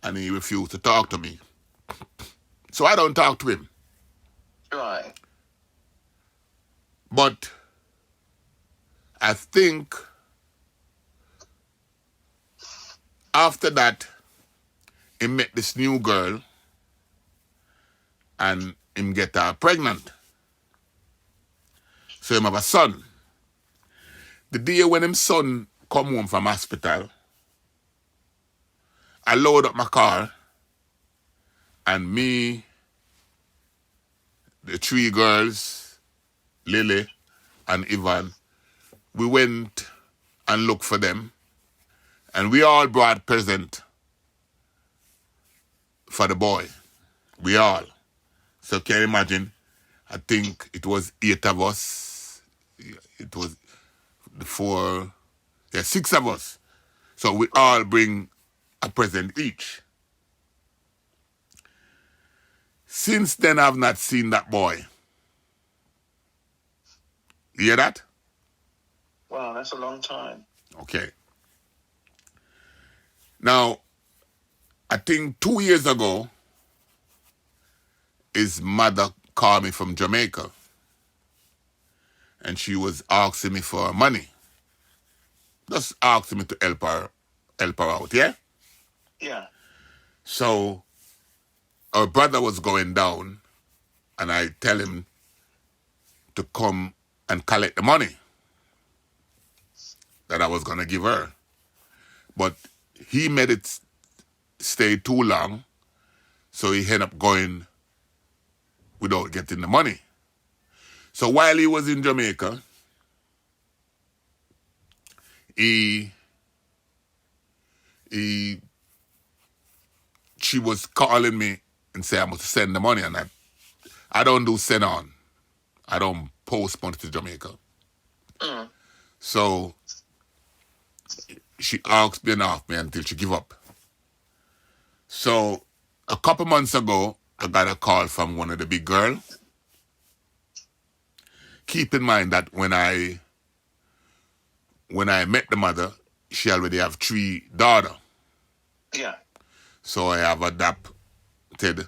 and he refused to talk to me. So I don't talk to him. Right. But I think after that, he met this new girl and him get her pregnant. So him have a son. The day when him son come home from hospital, I load up my car and me, the 3 girls, Lily and Ivan, we went and looked for them and we all brought present for the boy. We all. So can you imagine? I think it was 8 of us. It was 6 of us. So we all bring a present each. Since then, I've not seen that boy. You hear that? Wow, that's a long time. Okay. Now, I think 2 years ago, his mother called me from Jamaica. And she was asking me for money. Just asking me to help her out, yeah? Yeah. So, her brother was going down, and I tell him to come and collect the money that I was going to give her. But he made it stay too long, so he ended up going without getting the money. So while he was in Jamaica, she was calling me and saying I must send the money, and I don't do send on. I don't post money to Jamaica. So she asked me and off me until she give up. So a couple months ago, I got a call from one of the big girls. Keep in mind that when I met the mother, she already have 3 daughters. Yeah. So I have adopted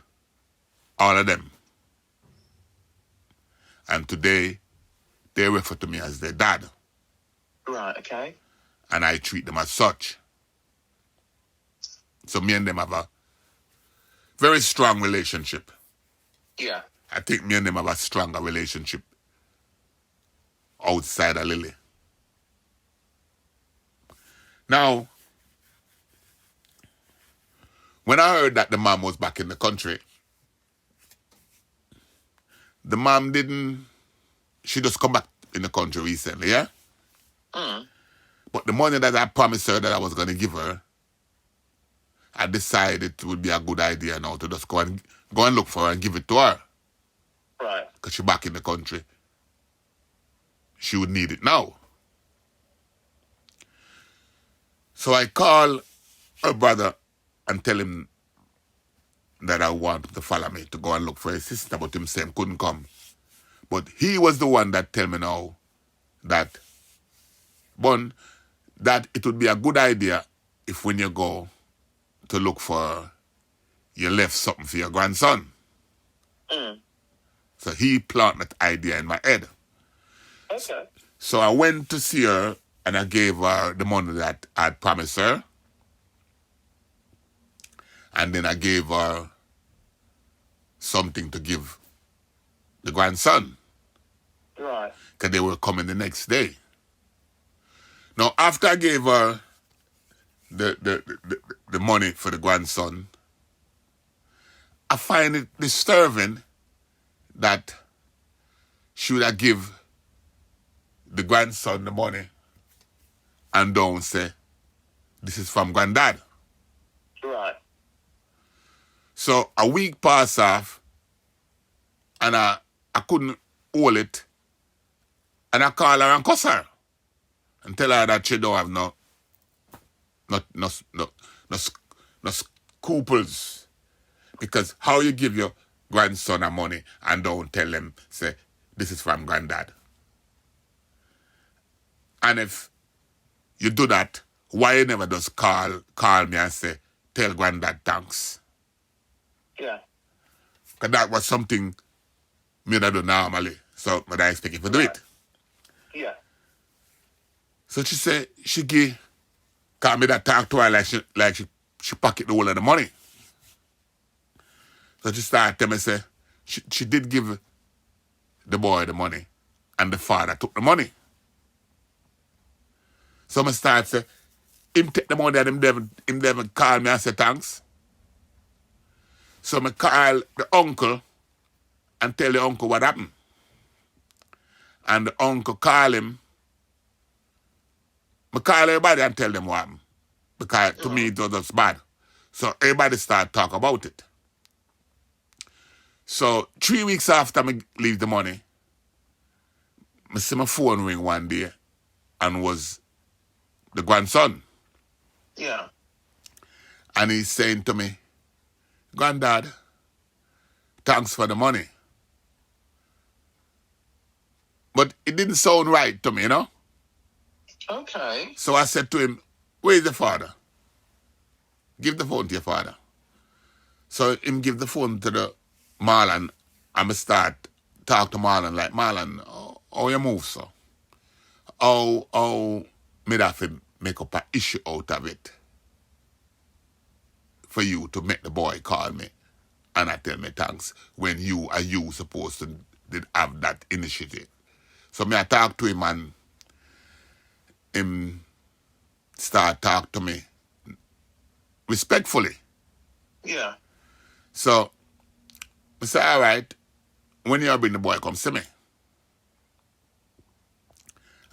all of them. And today, they refer to me as their dad. Right, okay. And I treat them as such. So me and them have a very strong relationship. Yeah. I think me and them have a stronger relationship outside of Lily. Now, when I heard that the mom was back in the country, the mom she just come back in the country recently, yeah? But the money that I promised her that I was going to give her, I decided it would be a good idea now to just go and look for her and give it to her. Right. Because she's back in the country. She would need it now. So I call her brother and tell him that I want him to follow me to go and look for his sister, but him saying couldn't come But he was the one that tell me now that, Bun, that it would be a good idea if when you go to look for, you left something for your grandson. So he planted that idea in my head. Okay. So I went to see her and I gave her the money that I'd promised her. And then I gave her something to give the grandson. Right. Because they were coming the next day. Now, after I gave her the money for the grandson, I find it disturbing that she would have give the grandson the money and don't say, this is from granddad. Right. So a week passed off and I couldn't hold it. And I call her and cuss her and tell her that she don't have no scruples. Because how you give your grandson a money and don't tell him, say, this is from granddad. And if you do that, why you never just call me and say, tell granddad thanks? Yeah. Because that was something me that do normally. So I expect you to do it. Yeah. So she said she give, call me that talk to her like she pocket the whole of the money. So she started telling me, say, she did give the boy the money and the father took the money. So I start say, him take the money and him never call me and say thanks. So I call the uncle and tell the uncle what happened. And the uncle call him. I call everybody and tell them what happened. Because to me it was just bad. So everybody start talk about it. So 3 weeks after I leave the money, I see my phone ring one day and was the grandson. Yeah. And he's saying to me, Granddad, thanks for the money. But it didn't sound right to me, you know? Okay. So I said to him, where is the father? Give the phone to your father. So him give the phone to the Marlon, and I start talk to Marlon like, Marlon, how you move, so? How me have to make up an issue out of it for you to make the boy call me and I tell me thanks when you supposed to did have that initiative. So me I talk to him and him start talk to me respectfully. Yeah. So I say, all right, when you bring the boy, come see me.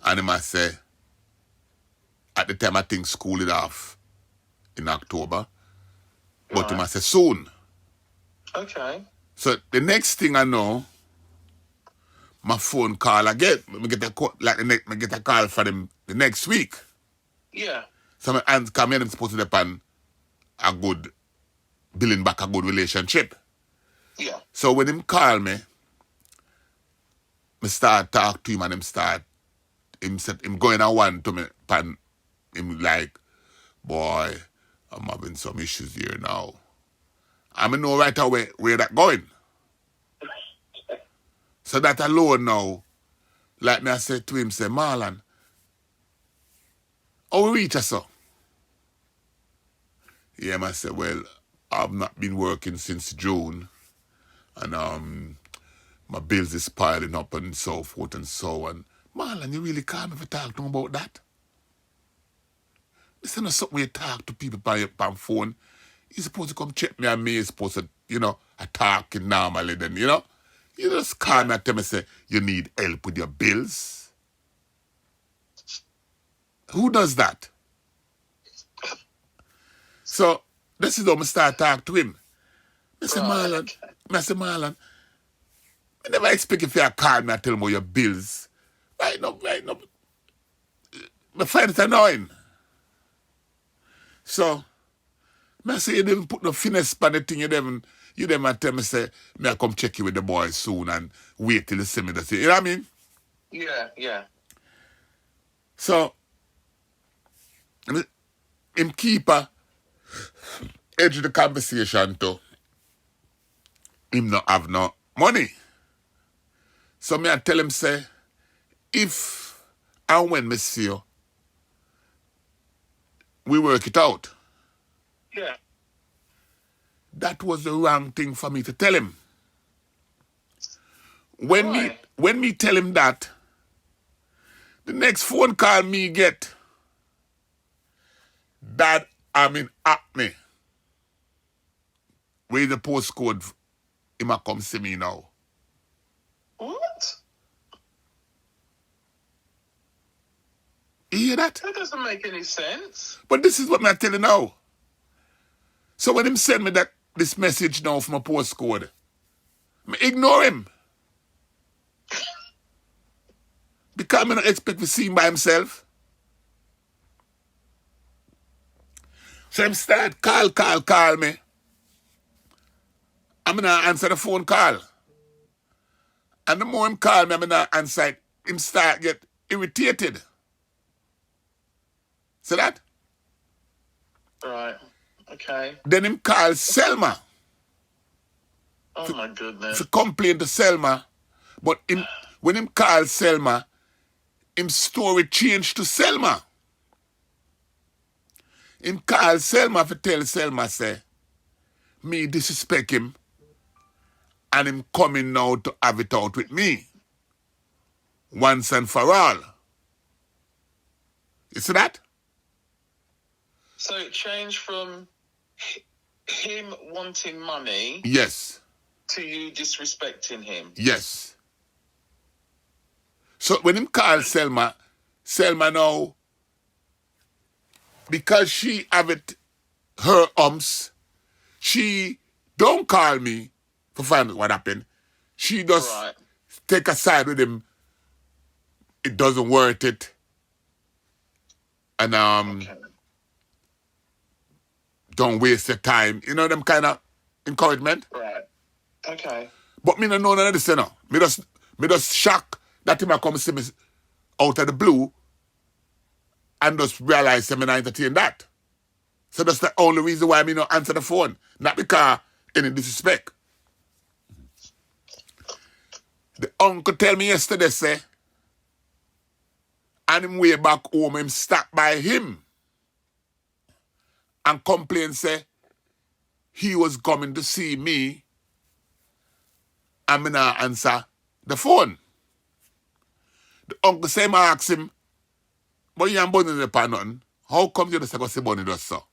And he must say, at the time I think school is off in October, but he must say soon. Okay. So the next thing I know, my phone call again. I get a call, I get a call for them the next week. Yeah. So my hands come in and supposed to depend a good building back a good relationship. Yeah. So when him call me, I start talk to him and him going on one to me pan him like, boy, I'm having some issues here now. I know right away where that going. So that alone now, like me I said to him, say, Marlon, how we reach us so? Yeah, I said, well, I've not been working since June. And my bills is piling up and so forth and so on. Marlon, you really can't ever talk to him about that? This is not something you talk to people by your phone. You're supposed to come check me and me. You're supposed to, I talking normally then, You just call me and tell me, say, you need help with your bills. Who does that? So, this is how I start talking to him. I say, Marlon, I never expect if you call me and tell me about your bills. Right now. I find it annoying. So, I say, you didn't put no finesse on the thing. You didn't You them a tell me say, me I come check you with the boys soon and wait till you see me. You know what I mean? Yeah. So, him keep a edge of the conversation to him not have no money. So me I tell him say, if and when me see you, we work it out. Yeah. That was the wrong thing for me to tell him. When me tell him that, the next phone call me get, Dad, I'm in Acne. Where the postcode, he might come see me now. What? You hear that? That doesn't make any sense. But this is what I tell you now. So when him send me this message now from a postcode, I ignore him. Because I don't expect to see him by himself. So him start call me. I'm going to answer the phone call. And the more him call me, I'm going to answer it. Him start get irritated. See that? Right. Okay. Then him call Selma. Oh my goodness. To complain to Selma. But when him call Selma, him story changed to Selma. Him call Selma to tell Selma say, me disrespect him and him coming now to have it out with me. Once and for all. You see that? So it changed from him wanting money. Yes. To you disrespecting him. Yes. So when him call Selma now, because she have it, her she don't call me to find out what happened. She just take a side with him. It doesn't worth it. And don't waste your time. You know them kind of encouragement? Right. Okay. But me no know none of this, you know. Me just shock that him a come see me out of the blue and just realize I'm not entertain that. So that's the only reason why me not answer the phone. Not because any disrespect. The uncle tell me yesterday, say, and him way back home, him stop by him and complain, say, he was coming to see me and me not answer the phone. The uncle say, I ask him, but you ain't Bunny the nothing. How come you just go see Bunny does so?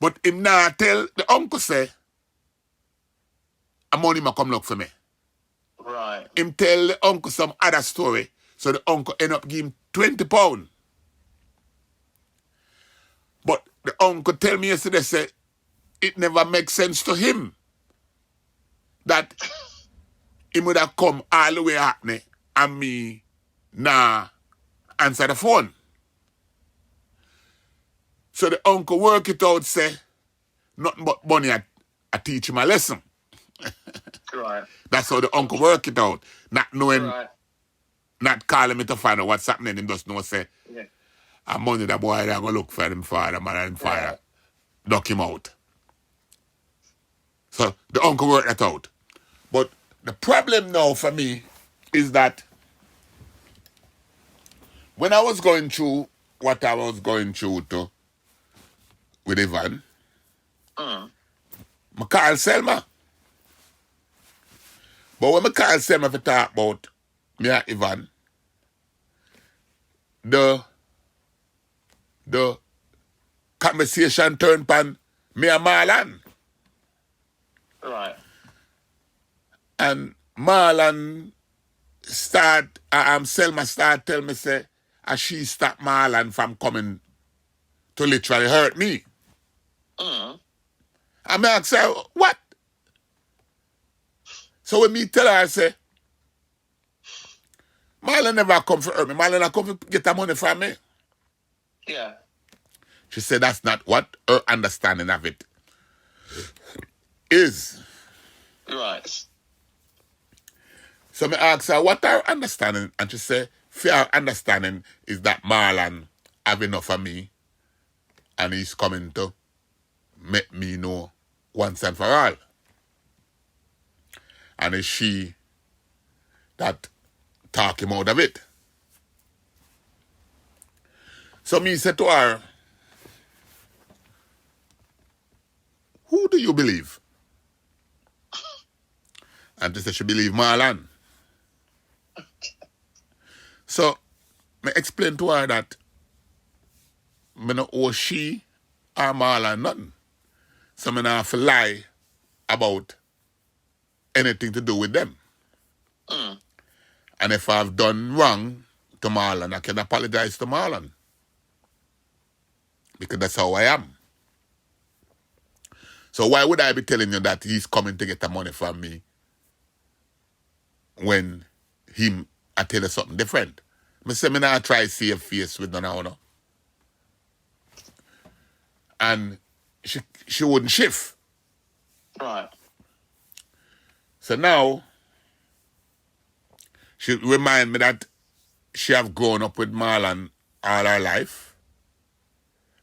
But him now tell the uncle say, a money ma come look for me. Right. Him tell the uncle some other story. So the uncle end up giving him £20. But the uncle tell me yesterday, say, it never makes sense to him that he would have come all the way at me and me nah answer the phone. So the uncle work it out, say, nothing but Bunny I teach him a lesson. Right. That's how the uncle work it out. Not knowing, not calling me to find out what's happening. Him just know, say, I'm Money the boy, they're going to look for him father, man, and father. Knock him out. So the uncle worked that out. But the problem now for me is that when I was going through what I was going through with Ivan, I called Selma. But when I called Selma to talk about me and Ivan, the conversation turned upon me and Marlon. Right. And Marlon Selma start tell me, say, as she stopped Marlon from coming to literally hurt me. And I ask her, what? So when me tell her, I say, Marlon never come for hurt me. Marlon come to get the money from me. Yeah. She said that's not what her understanding of it. is. Right. So me ask her, what her understanding? And she say, fair understanding is that Marlon have enough of me and he's coming to make me know once and for all. And it's she that talk him out of it. So me said to her, who do you believe? And she said she believe Marlon. So me explain to her that me no owe she or Marlon nothing. So me not have to lie about anything to do with them. Mm. And if I've done wrong to Marlon, I can apologize to Marlon. Because that's how I am. So why would I be telling you that he's coming to get the money from me when I tell you something different? Me say me not try save face with none of her. And she wouldn't shift. Right. So now, she remind me that she have grown up with Marlon all her life.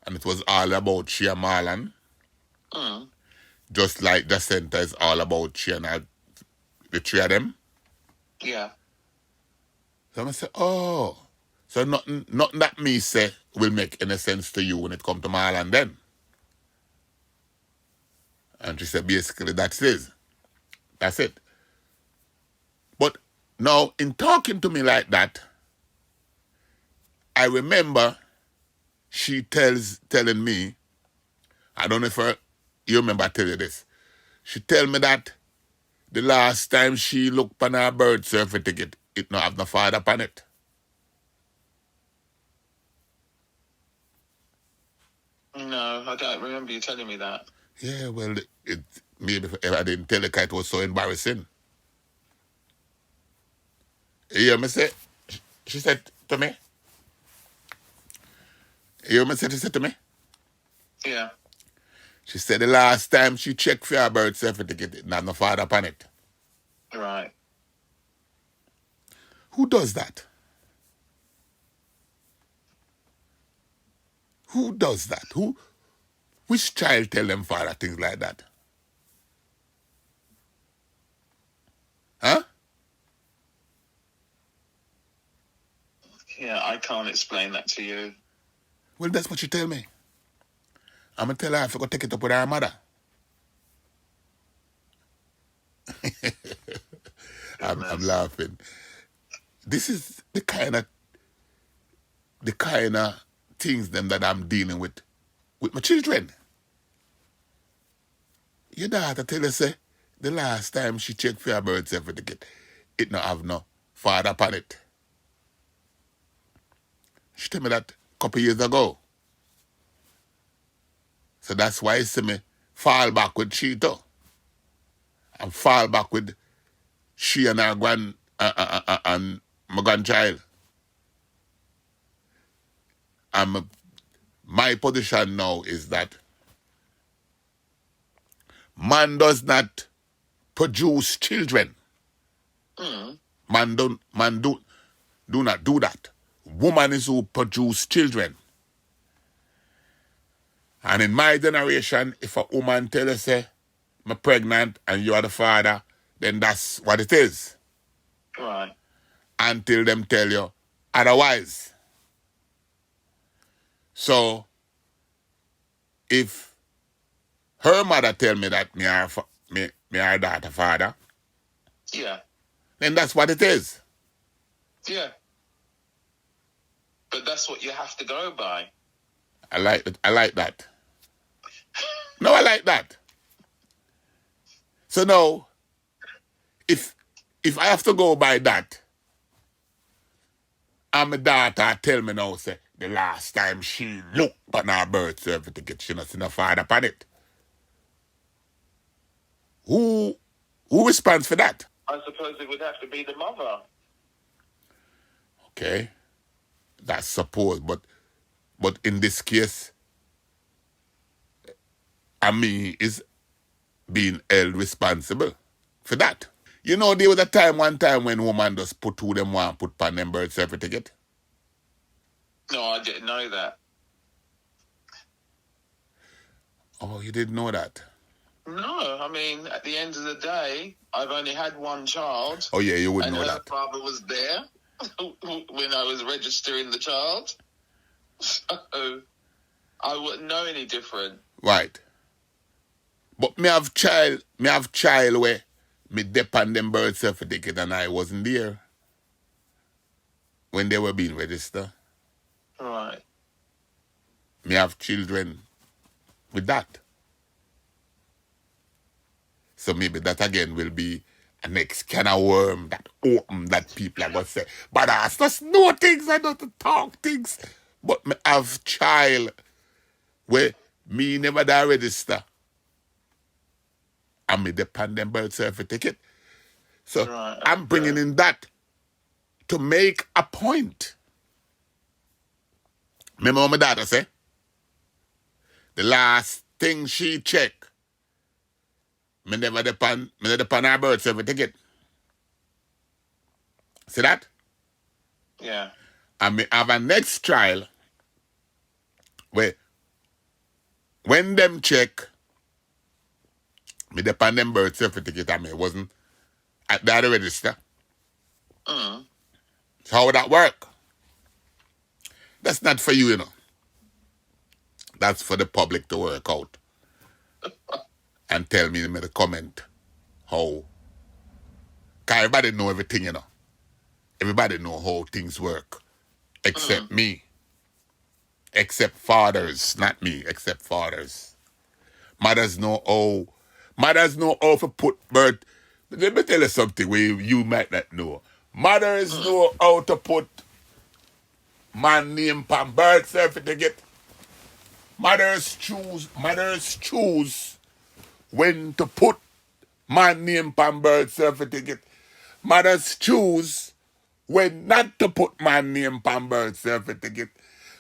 And it was all about she and Marlon. Mm. Just like the center is all about she and the three of them. Yeah. So I say, oh. So nothing that me say will make any sense to you when it come to Marlon then. And she said, basically, that's it. That's it. But now, in talking to me like that, I remember she telling me, I don't know if you remember I tell you this. She tell me that the last time she looked on her birth certificate, it not have no father upon it. No, I don't remember you telling me that. Yeah, well, maybe if I didn't tell you because it was so embarrassing. You hear me say? She said to me. You hear me say? She said to me. Yeah. She said the last time she checked for her birth certificate, it not no father upon it. Right. Who does that? Who does that? Which child tell them father things like that? Huh? Yeah, I can't explain that to you. Well, that's what she tell me. I'm going to tell her I have to go take it up with her mother. I'm laughing. This is the kind of things them that I'm dealing with my children. Your daughter tell us say the last time she checked for her birth certificate, it not have no father upon it. She tell me that a couple years ago. So that's why you see me fall back with she too. And fall back with she and her and my grandchild. And my position now is that man does not produce children. Mm. Man do not do that. Woman is who produce children. And in my generation, if a woman tell you say, I'm pregnant and you are the father, then that's what it is. Right. Until them tell you otherwise. So, if her mother tell me that me are daughter father, Yeah. then that's what it is. Yeah. But that's what you have to go by. I like that. No, I like that. So now, if I have to go by that, and my daughter tell me now, say, the last time she looked on her birth certificate, she not see no father upon it. Who responds for that? I suppose it would have to be the mother. Okay. That's supposed, but in this case, I mean, is being held responsible for that. You know, there was one time when woman just put who them want put on them birth certificate. No, I didn't know that. Oh, you didn't know that? No, I mean, at the end of the day, I've only had one child. Oh, yeah, you wouldn't know and that. her father was there when I was registering the child. So I wouldn't know any different. Right. But me have child where me depend them birth certificate and I wasn't there when they were being registered. Right. Me have children with that. So maybe that again will be a next can of worm that open that people are going to say, but I just know things, I don't talk things. But me have child where me never da register and me depend them birth certificate. So Right, I'm bringing in that to make a point. Remember what my daughter say? The last thing she check, me never depend her birth certificate. See that? Yeah. And me have a next trial where when them check, me depend them birth certificate and me wasn't at the other register. Mm. So how would that work? That's not for you, you know. That's for the public to work out. And tell me in the comment how. Because everybody know everything, you know. Everybody know how things work. Except me. Except fathers. Not me, except fathers. Mothers know how to put birth. Let me tell you something where you might not know. Mothers know how to put man name on birth certificate. Mothers choose when to put man name on birth certificate. Mothers choose when not to put man name on birth certificate.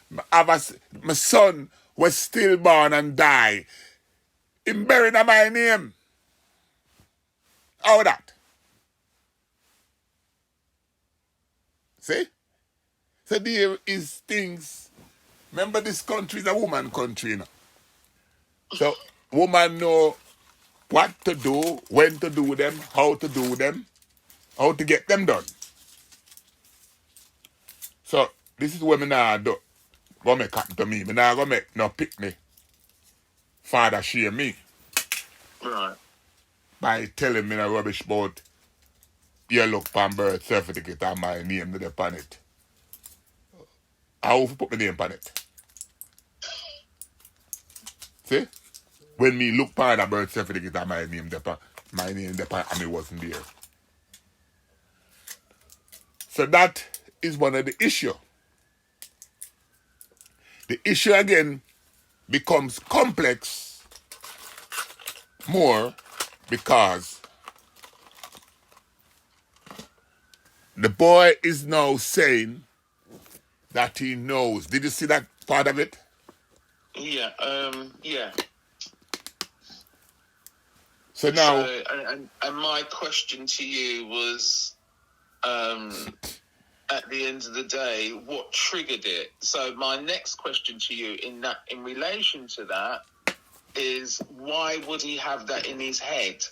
My son was stillborn and die. Him buried in my name. How that? See? So there is things. Remember, this country is a woman country, you know. So woman know what to do, when to do them, how to do them, how to get them done. So this is what me nah do. Go make happen to me. Me nah go make no Pickney father shame me Right. by telling me no rubbish about you look pan birth certificate and my name to upon it. How you put my name on it? See? When me look pan a birth certificate and my name upon and me wasn't there. So that is one of the issue. The issue again becomes complex more because the boy is now saying that he knows. Did you see that part of it? Yeah. Yeah. So now, So, and my question to you was, at the end of the day, what triggered it? So my next question to you in relation to that is, why would he have that in his head?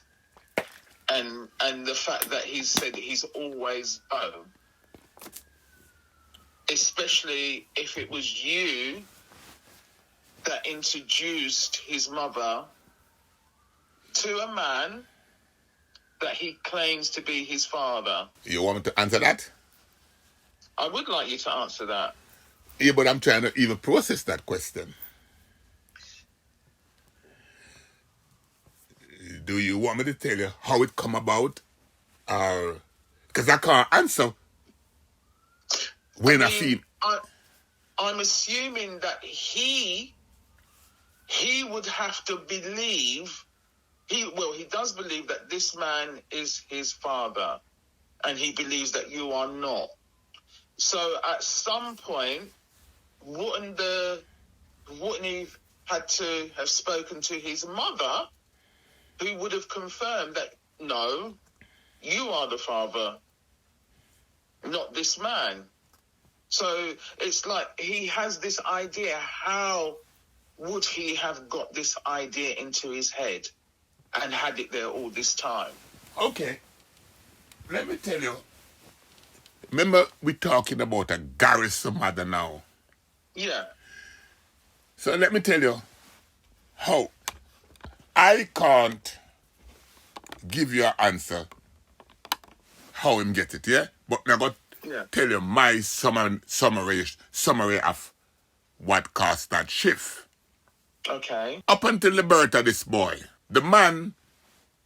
And the fact that he said he's always home, especially if it was you that introduced his mother to a man that he claims to be his father. you want me to answer that? I would like you to answer that. Yeah, but I'm trying to even process that question. Do you want me to tell you how it come about? Because I can't answer when I feel. I'm assuming that he would have to believe, he does believe that this man is his father, and he believes that you are not. So at some point, wouldn't he had to have spoken to his mother who would have confirmed that, no, you are the father, not this man. So it's like he has this idea. How would he have got this idea into his head and had it there all this time? Okay. Let me tell you. Remember, we're talking about a garrison mother now. Yeah. So let me tell you how I can't give you an answer how him get it, yeah? But I'm going to tell you my summary of what caused that shift. Okay. Up until the birth of this boy, the man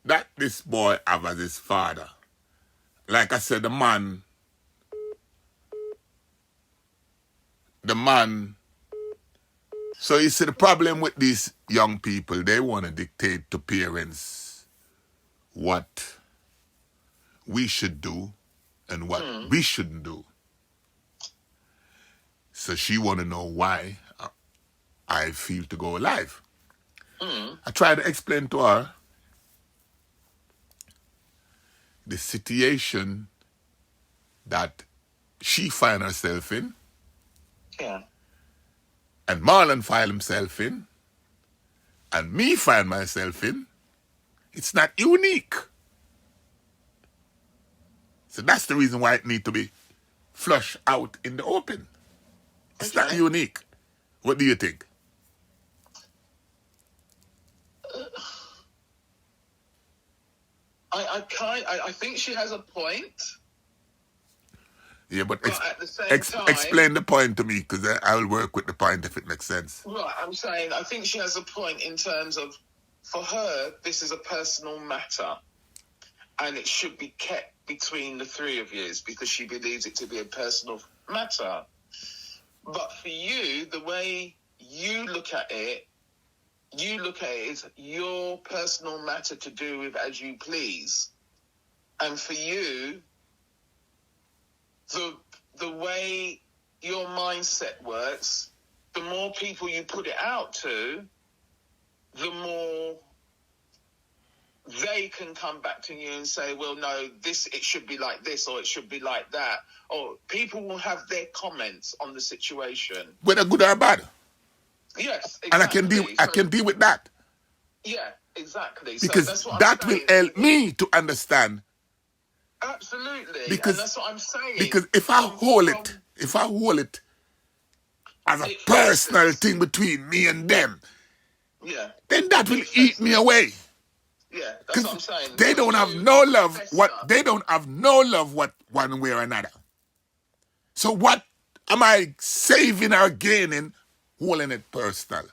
that this boy have as his father, like I said, the man, so you see the problem with these young people, they want to dictate to parents what we should do and what we shouldn't do. So she want to know why I feel to go alive. I try to explain to her the situation that she find herself in, and Marlon find himself in, and me find myself in. It's not unique. So that's the reason why it need to be flushed out in the open. It's not unique. What do you think? I think she has a point. Yeah, but at the same time, explain the point to me, because I will work with the point if it makes sense. Right, I'm saying I think she has a point in terms of, for her, this is a personal matter, and it should be kept between the three of you because she believes it to be a personal matter. But for you, the way you look at it as your personal matter to do with as you please. And for you, the way your mindset works, the more people you put it out to, the more they can come back to you and say, well, no, it should be like this, or it should be like that. Or people will have their comments on the situation. Whether good or bad. Yes, exactly. And I can deal with that. Yeah, exactly. Because so that's what that I'm saying. will help me to understand. Absolutely. Because, and that's what I'm saying. Because if I hold it as a personal thing between me and them, then that will eat me away. Yeah, that's what I'm saying. They don't have no love. They don't have no love one way or another. So what am I saving or gaining holding it personal?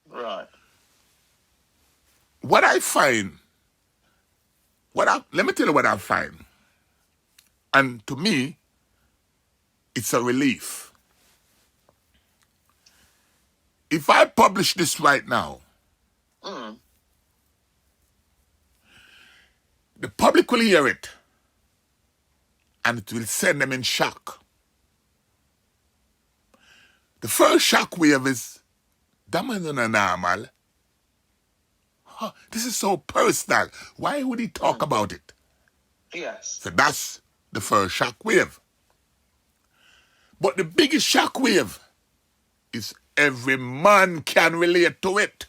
Right. What I find, let me tell you what I find. And to me, it's a relief. If I publish this right now, the public will hear it, and it will send them in shock. The first shock wave is, that man is not normal. Huh, this is so personal. Why would he talk about it? Yes. So that's the first shock wave. But the biggest shock wave is every man can relate to it.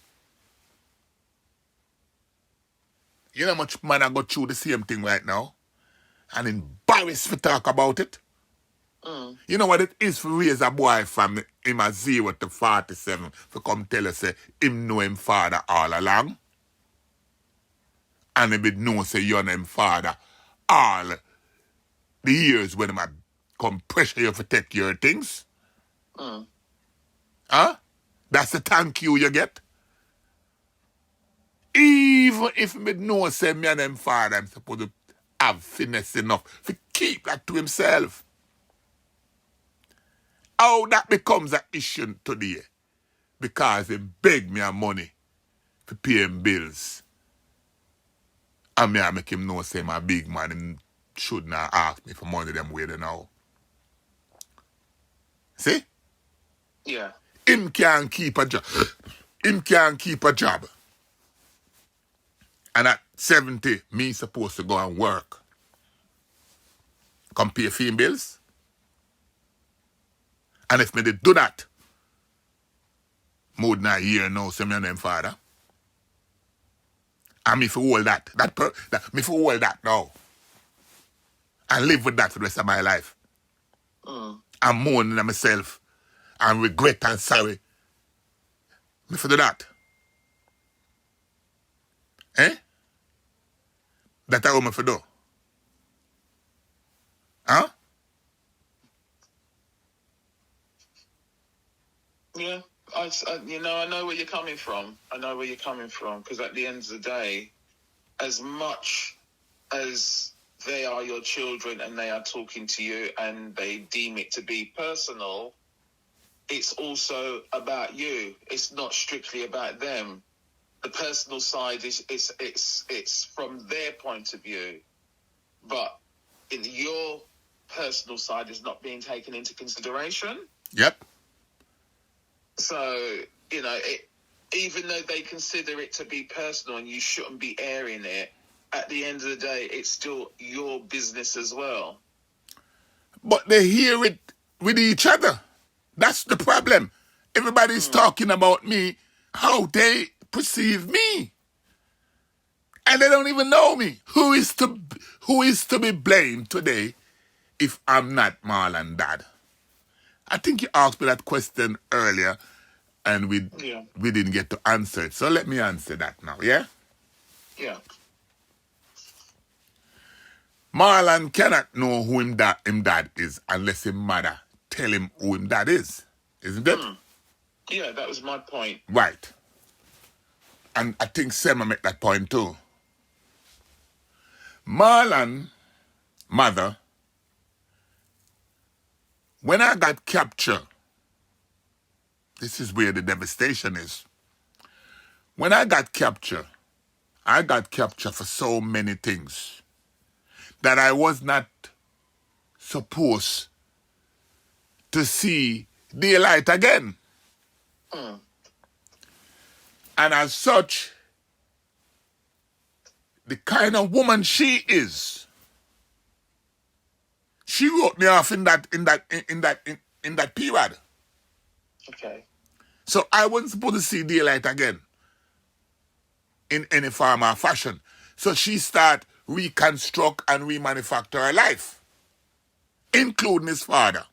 You know how much man I go through the same thing right now? And embarrassed to talk about it? You know what it is for raise a boy from him a 0 to 47 to come tell us say him know him father all along? And him know say you know him father all the years when him a come pressure you to take your things? Huh? That's the thank you get? Even if me know say me and him father, I'm supposed to have finesse enough to keep that to himself. How that becomes an issue today? Because he beg me money to pay him bills. And me I make him know say I'm a big man, him should not ask me for money them way now. See? Yeah. Him can't keep a job. Him can't keep a job. And at 70, me supposed to go and work. Come pay fee bills. And if me did do that, more than a year now, say me and them father. And me for all that. Me for all that now. And live with that for the rest of my life. I'm mourning at myself. And regret and sorry. Me for do that. Eh? That I want me for do. Huh? Yeah, I know where you're coming from. I know where you're coming from, because at the end of the day, as much as they are your children and they are talking to you and they deem it to be personal, it's also about you. It's not strictly about them. The personal side it's from their point of view, but in your personal side is not being taken into consideration. Yep. So, even though they consider it to be personal and you shouldn't be airing it, at the end of the day, it's still your business as well. But they hear it with each other. That's the problem. Everybody's talking about me, how they perceive me. And they don't even know me. Who is to be blamed today if I'm not Marlon dad? I think you asked me that question earlier and we didn't get to answer it. So let me answer that now, yeah? Yeah. Marlon cannot know who him dad is unless his mother tell him who him dad is. Isn't it? Yeah, that was my point. Right. And I think Selma made that point too. Marlon, mother, when I got captured, this is where the devastation is. When I got captured for so many things that I was not supposed to see daylight again. And as such, the kind of woman she is, she wrote me off in that period. Okay. So I wasn't supposed to see daylight again in any form or fashion. So she start reconstruct and remanufacture her life, including his father.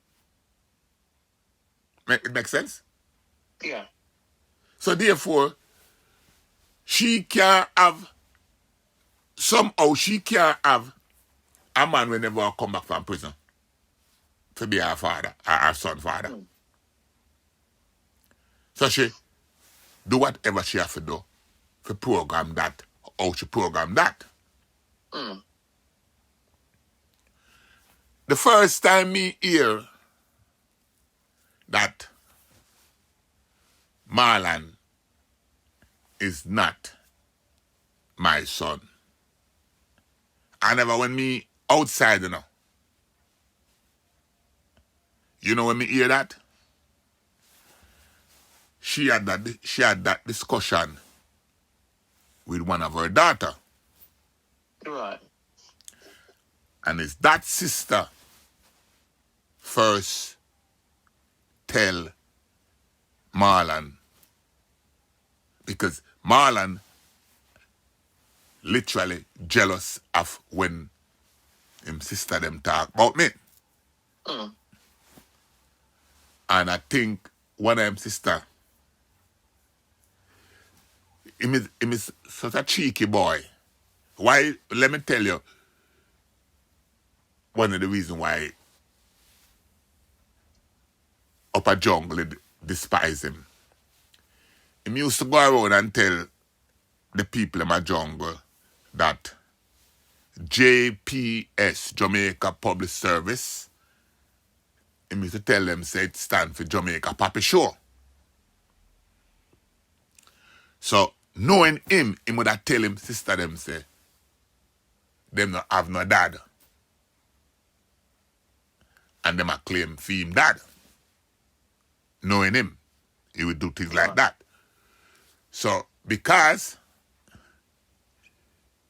It makes sense? Yeah. So therefore, she can't have a man whenever come back from prison to be her father, her son father. So she do whatever she have to do to program that, how she program that. The first time me hear that Marlon is not my son, I never when me outside, You know when me hear that? She had that discussion with one of her daughter. Right. And it's that sister first tell Marlon, because Marlon literally jealous of when him sister them talk about me. And I think one of them sister, him is such a cheeky boy. Why? Let me tell you one of the reasons why Upper Jungle despise him. He used to go around and tell the people in my jungle that JPS, Jamaica Public Service, he used to tell them, say it stand for Jamaica Papi Show. So, knowing him would have tell him, sister them, say, them not have no dad. And them a claim for him dad. Knowing him, he would do things like that. So, because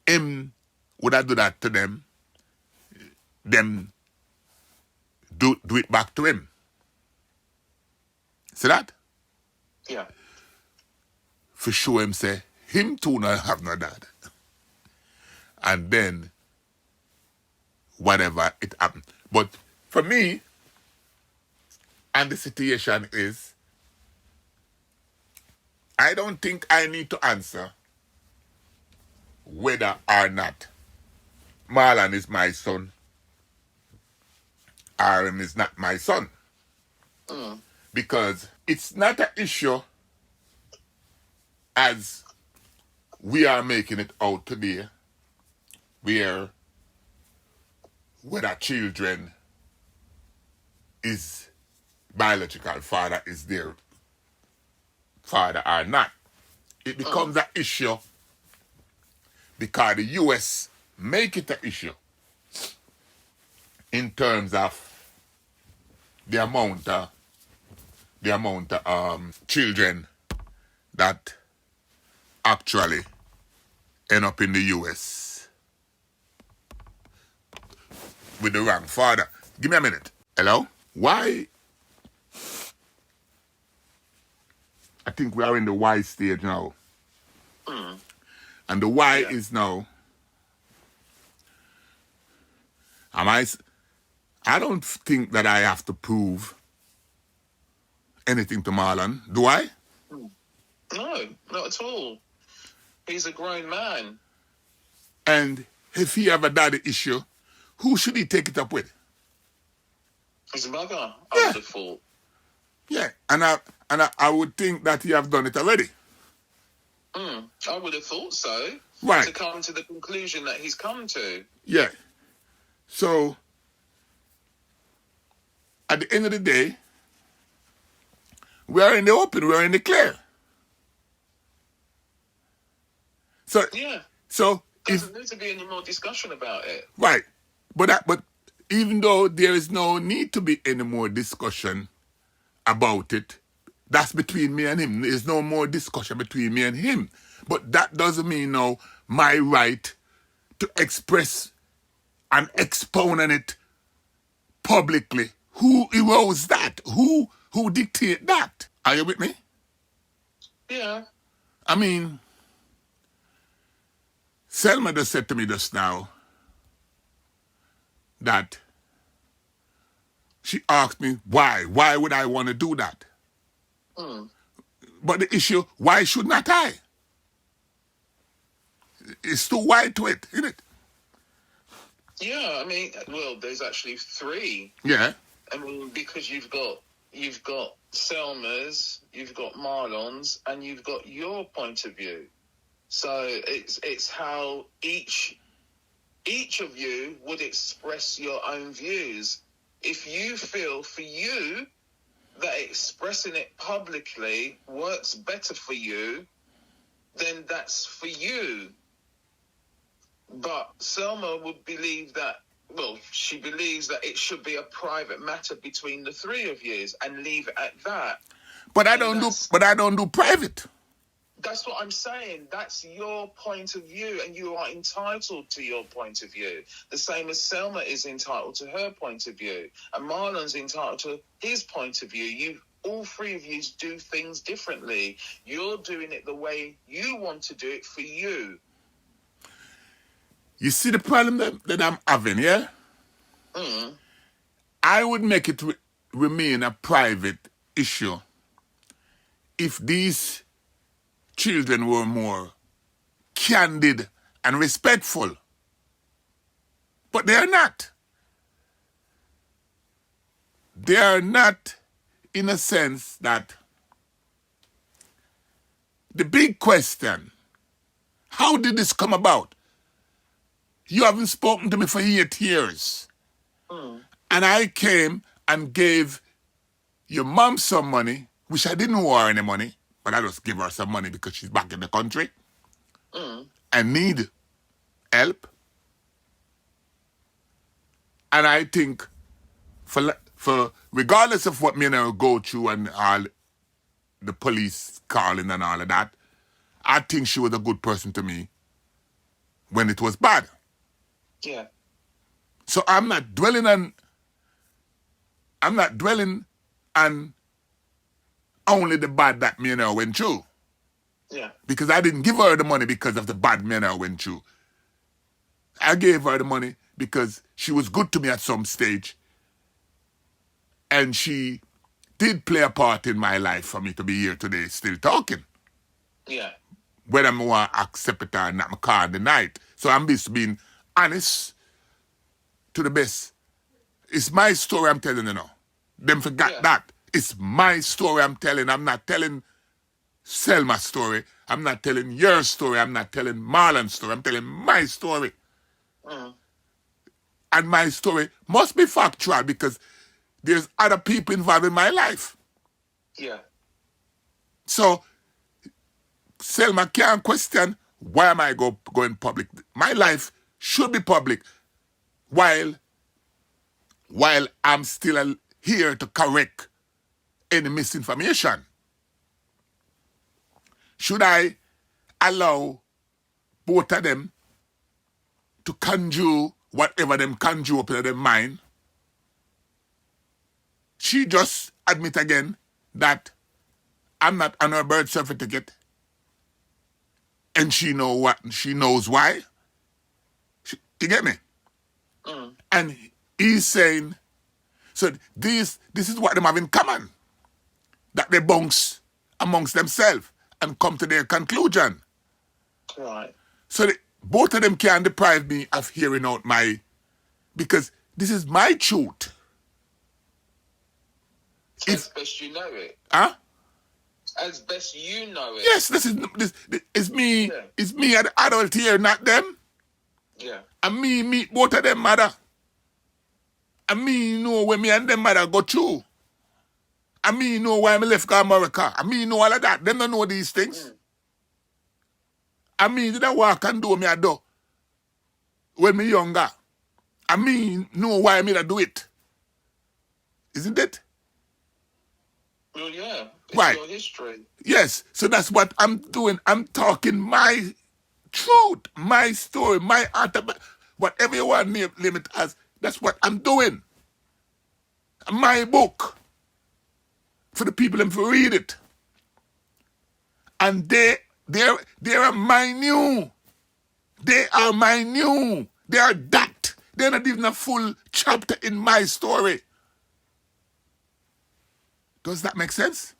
him would I do that to them do it back to him. See that? Yeah. For sure him say, him too not have no dad. And then, whatever it happened. But for me, and the situation is, I don't think I need to answer whether or not Marlon is my son or him is not my son. Because it's not an issue as we are making it out today, where whether children is biological father is their father or not. It becomes an issue because the US make it an issue in terms of the amount of children that actually end up in the US with the wrong father. Give me a minute. Hello? Why? I think we are in the why stage now. And the why is now, I don't think that I have to prove anything to Marlon, do I? No, not at all. He's a grown man. And if he have a daddy issue, who should he take it up with? His mother, I Yeah. would have thought. Yeah, and I would think that he have done it already. I would have thought so. Right. To come to the conclusion that he's come to. Yeah. So, at the end of the day, we are in the open, we are in the clear. So, Yeah. so if Doesn't need to be any more discussion about it. right, but even though there is no need to be any more discussion about it, that's between me and him. There's no more discussion between me and him. But that doesn't mean now my right to express and expound on it publicly. Who erodes that? Who dictate that? Are you with me? Yeah. I mean, Selma just said to me just now that she asked me why. Why would I want to do that? But the issue, why should not I? It's too wide to it, isn't it? Yeah, I mean, well, there's actually three. Yeah. I mean, because you've got Selma's, you've got Marlon's, and you've got your point of view. So it's how each of you would express your own views. If you feel for you that expressing it publicly works better for you, then that's for you. But Selma would believe that, well, she believes that it should be a private matter between the three of you and leave it at that. But I don't do private. That's what I'm saying. That's your point of view, and you are entitled to your point of view. The same as Selma is entitled to her point of view, and Marlon's entitled to his point of view. All three of you do things differently. You're doing it the way you want to do it for you. You see the problem that I'm having, yeah? I would make it remain a private issue if these children were more candid and respectful. But they are not. They are not in a sense that the big question, how did this come about? You haven't spoken to me for 8 years. And I came and gave your mom some money, which I didn't owe her any money, but I just give her some money because she's back in the country and need help. And I think for regardless of what me and her go through and all the police calling and all of that, I think she was a good person to me when it was bad. Yeah. So I'm not dwelling on only the bad that me and her went through. Yeah. Because I didn't give her the money because of the bad me and her went through. I gave her the money because she was good to me at some stage. And she did play a part in my life for me to be here today still talking. Yeah. Whether I want to accept it or not, I can't deny it. So I'm just being honest to the best. It's my story I'm telling you now. Them forgot that. It's my story I'm telling. I'm not telling Selma's story. I'm not telling your story. I'm not telling Marlon's story. I'm telling my story. And my story must be factual because there's other people involved in my life. Yeah. So Selma can't question why am I going public. My life should be public while I'm still here to correct any misinformation. Should I allow both of them to conjure whatever them conjure up in their mind? She just admit again that I'm not on her birth certificate, and she knows why. You get me? And he's saying, so this is what them have in common, that they bounce amongst themselves and come to their conclusion. Right. So both of them can deprive me of hearing out because this is my truth. As best you know it. Huh? As best you know it. Yes, this is me. Yeah. It's me an adult here, not them. Yeah. And me meet both of them mother. And me know when me and them mother go through. And me know why me left America. And me know all of that. Them don't know these things. And me did I walk and do me I do when me younger. And me know why me do it. Isn't it? Well, yeah. It's right. Your history. Yes. So that's what I'm doing. I'm talking my truth, my story, my whatever you want to name it as. That's what I'm doing. My book. For the people them to read it. And they are my new. They are my new. They are that. They're not even a full chapter in my story. Does that make sense?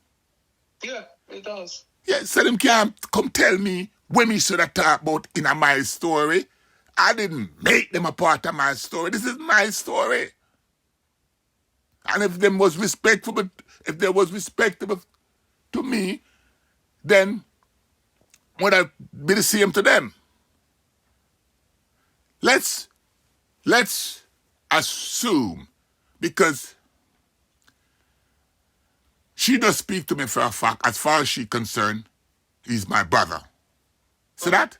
Yeah, it does. Yeah, so them can't come tell me when me should have talked about in my story. I didn't make them a part of my story. This is my story. And if they was respectful to me, then would I be the same to them? Let's assume, because she does speak to me for a fact, as far as she's concerned, he's my brother. See that?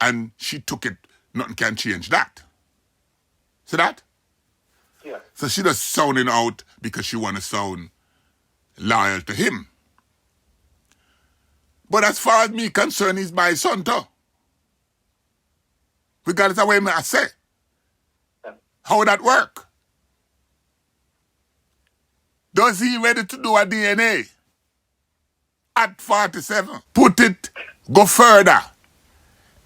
And she took it, nothing can change that. See that? Yeah. So she just sounding out because she want to sound loyal to him. But as far as me concerned, he's my son too. Regardless of what I say. Yeah. How would that work? Does he ready to do a DNA? At 47. Put it, go further.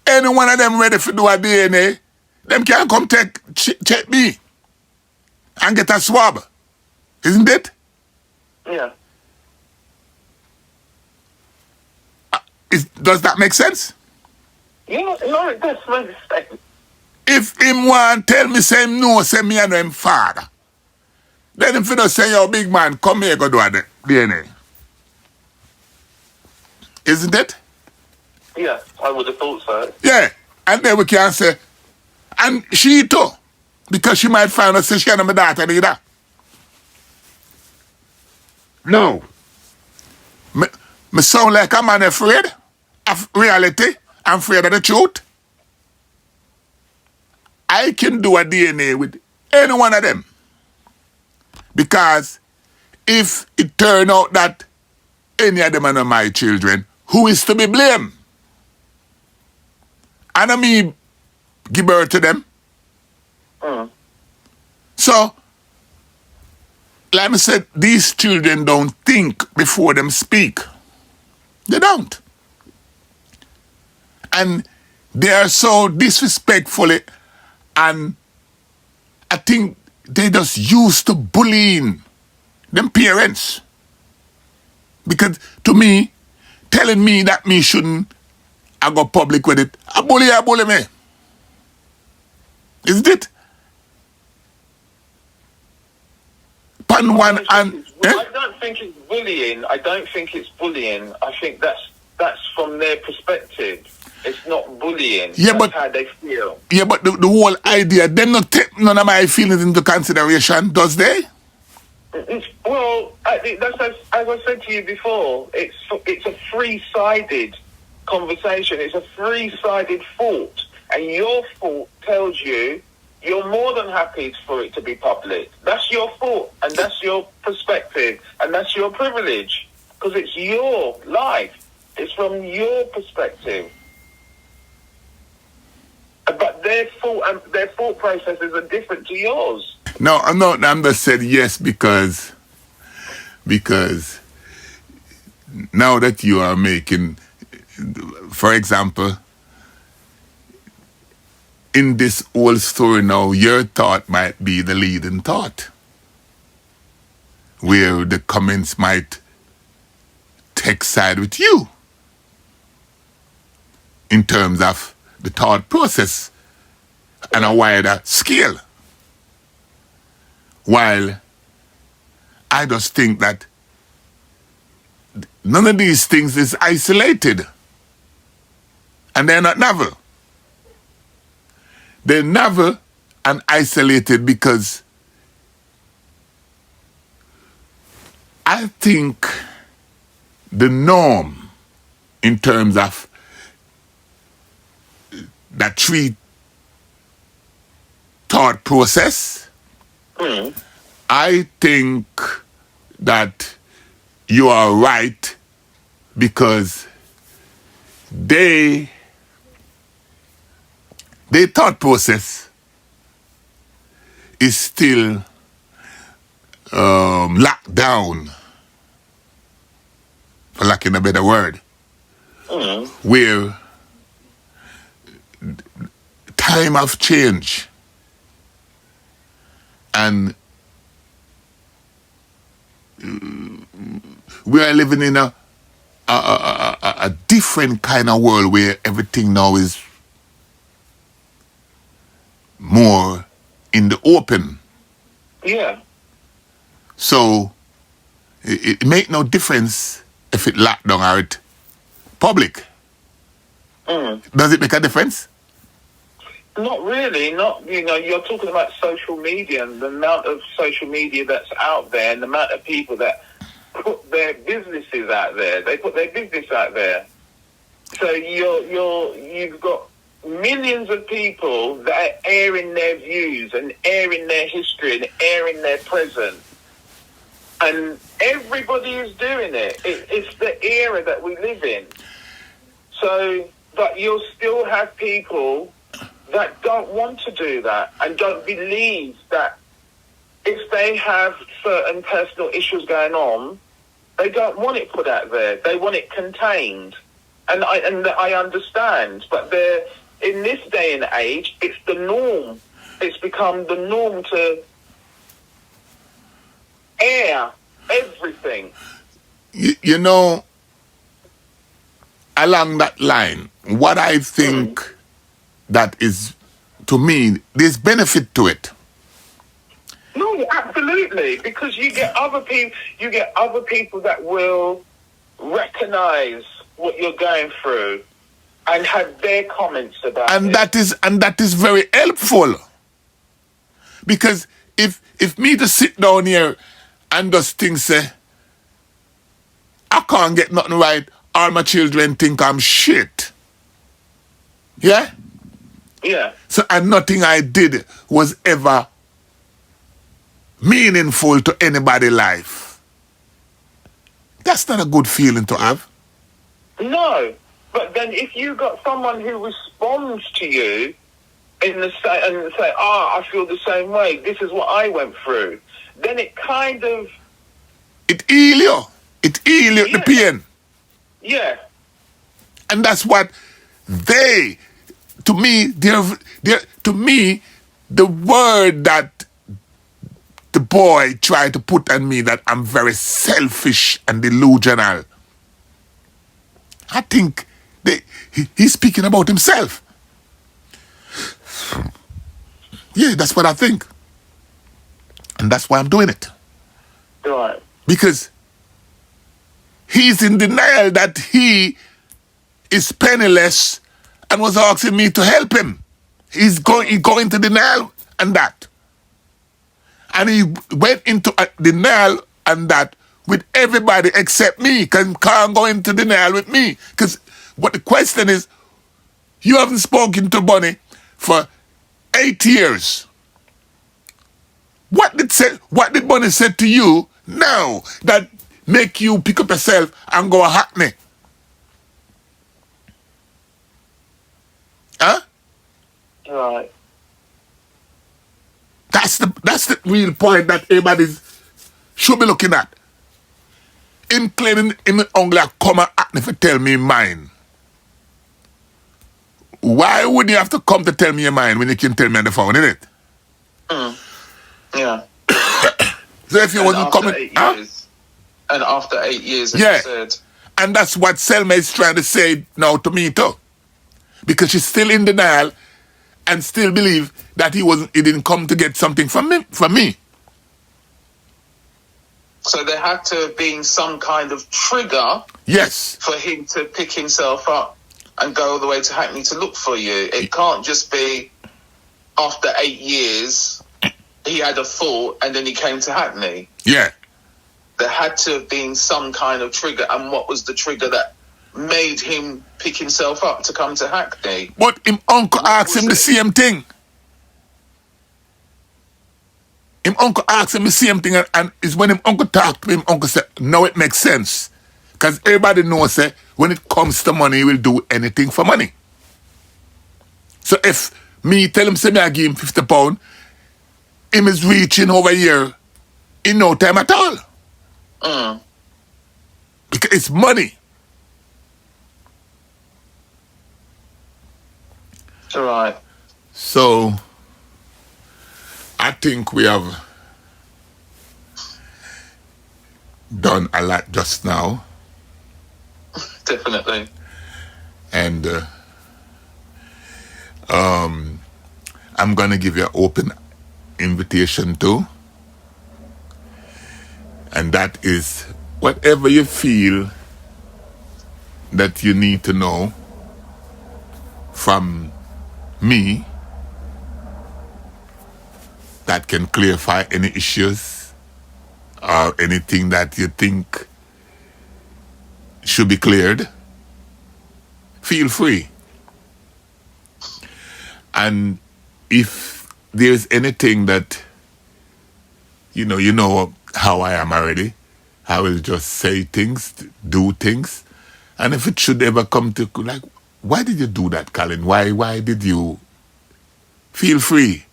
Any one of them ready to do a DNA, them can come check me and get a swab. Isn't it? Yeah. Does that make sense? Yeah, no, it does make sense. If him want tell me say him no, say me and him father, then if you don't say, yo, big man, come here, go do a DNA. Isn't it? Yeah, I would have thought so. Yeah, and then we can say, and she too, because she might find out say she and my daughter either. No. Me sound like a man afraid of reality. I'm afraid of the truth. I can do a DNA with any one of them. Because if it turn out that any of them are not my children, who is to be blamed? And me give birth to them. So, like I said, these children don't think before them speak. They don't. And they are so disrespectfully, and I think they just used to bullying them parents. Because to me, telling me that me shouldn't, I go public with it. I bully me. Isn't it? Pan one and... I don't think it's bullying. I don't think it's bullying. I think that's from their perspective. It's not bullying. Yeah, that's but how they feel. Yeah, but the whole idea, they not take none of my feelings into consideration, does they? Well, I think that's as I said to you before. It's a three-sided conversation. It's a three-sided thought, and your thought tells you you're more than happy for it to be public. That's your thought, and that's your perspective, and that's your privilege, because it's your life. It's from your perspective. But their thought processes are different to yours. No, I'm just said yes because now that you are making, for example, in this whole story now, your thought might be the leading thought, where the comments might take side with you in terms of the thought process on a wider scale. While I just think that none of these things is isolated. And they're not novel. They're novel and isolated because I think the norm in terms of that three thought process, I think that you are right because they thought process is still locked down, for lack of a better word, where time of change and we are living in a different kind of world where everything now is more in the open. Yeah. So it make no difference if it locked down or it public. Does it make a difference? Not really. Not, you're talking about social media and the amount of social media that's out there and the amount of people that put their businesses out there. They put their business out there. So you've got millions of people that are airing their views and airing their history and airing their present. And everybody is doing it. It's the era that we live in. So, but you'll still have people that don't want to do that and don't believe that if they have certain personal issues going on, they don't want it put out there. They want it contained. And I understand. But in this day and age, it's the norm. It's become the norm to air everything. You know, along that line, what I think that is, to me, there's benefit to it. No, absolutely, because you get other people that will recognize what you're going through and have their comments about it. That is very helpful. Because if me to sit down here and just think, say, I can't get nothing right, all my children think I'm shit. Yeah? Yeah. So, and nothing I did was ever meaningful to anybody's life. That's not a good feeling to have. No. But then if you got someone who responds to you in the and say, I feel the same way, this is what I went through, then it kind of... It heal you. It heal you, the pain. Yeah. And that's what to me, the word that the boy tried to put on me, that I'm very selfish and delusional, I think he's speaking about himself. Yeah, that's what I think. And that's why I'm doing it. Right. Because he's in denial that he is penniless and was asking me to help him. He's going to denial and that. And he went into denial and that with everybody except me, because he can't go into denial with me. Because what the question is, you haven't spoken to Bunny for 8 years. What did Bunny say to you now that make you pick up yourself and go Hackney? Huh? Right. That's the real point that everybody should be looking at. Him claiming him only come and Hackney for tell me mine. Why would you have to come to tell me your mind when you can tell me on the phone, innit? Yeah. So if you wasn't coming... And after 8 years, as you said. And that's what Selma is trying to say now to me too. Because she's still in denial and still believe that he didn't come to get something from me. So there had to have been some kind of trigger... Yes. ...for him to pick himself up and go all the way to Hackney to look for you. It can't just be after 8 years he had a thought and then he came to Hackney. Yeah. There had to have been some kind of trigger. And what was the trigger that made him pick himself up to come to Hackney? But him uncle asked him the same thing. Him uncle asked him the same thing, and it's when him uncle talked to him, uncle said, now it makes sense. Because everybody knows that when it comes to money, he will do anything for money. So if me tell him, say me I give him £50, him is reaching over here in no time at all. Because it's money. Right. So I think we have done a lot just now. Definitely. And I'm going to give you an open invitation too. And that is whatever you feel that you need to know from me that can clarify any issues or anything that you think should be cleared, feel free. And if there's anything that you know how I am already, I will just say things, do things. And if it should ever come to, like, why did you do that, Colin? Why did you? Feel free.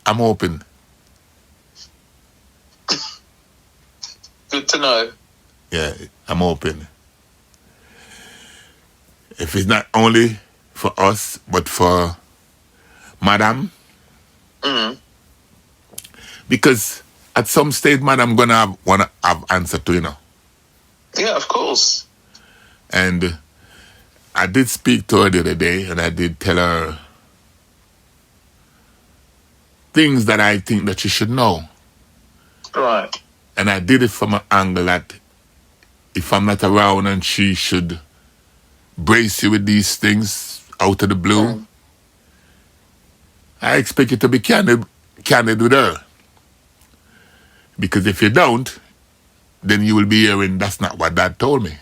I'm open. Good to know. Yeah, I'm open. If it's not only for us, but for Madam. Because at some stage, Madam gonna wanna have answer to, Yeah, of course. And I did speak to her the other day, and I did tell her things that I think that she should know. Right. And I did it from an angle that if I'm not around and she should brace you with these things out of the blue, I expect you to be candid with her. Because if you don't, then you will be hearing, that's not what Dad told me.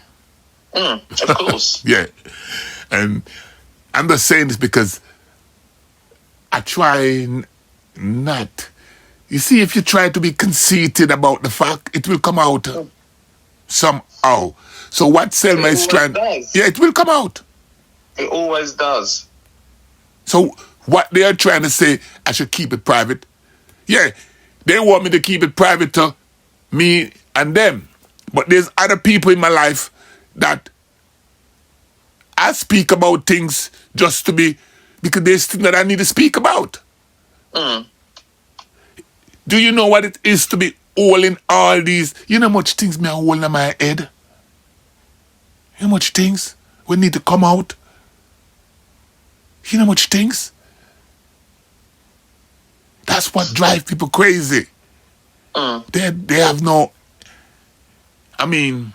Of course. Yeah. And I'm just saying this because I try not. You see, if you try to be conceited about the fact, it will come out somehow. So what Selma is trying... does. Yeah, it will come out. It always does. So what they are trying to say, I should keep it private. Yeah, they want me to keep it private to me and them. But there's other people in my life that I speak about things just to be, because there's things that I need to speak about. Mm. Do you know what it is to be all in all these? You know how much things me are holding in my head? You know how much things we need to come out? You know how much things? That's what drives people crazy. Mm. They have no, I mean,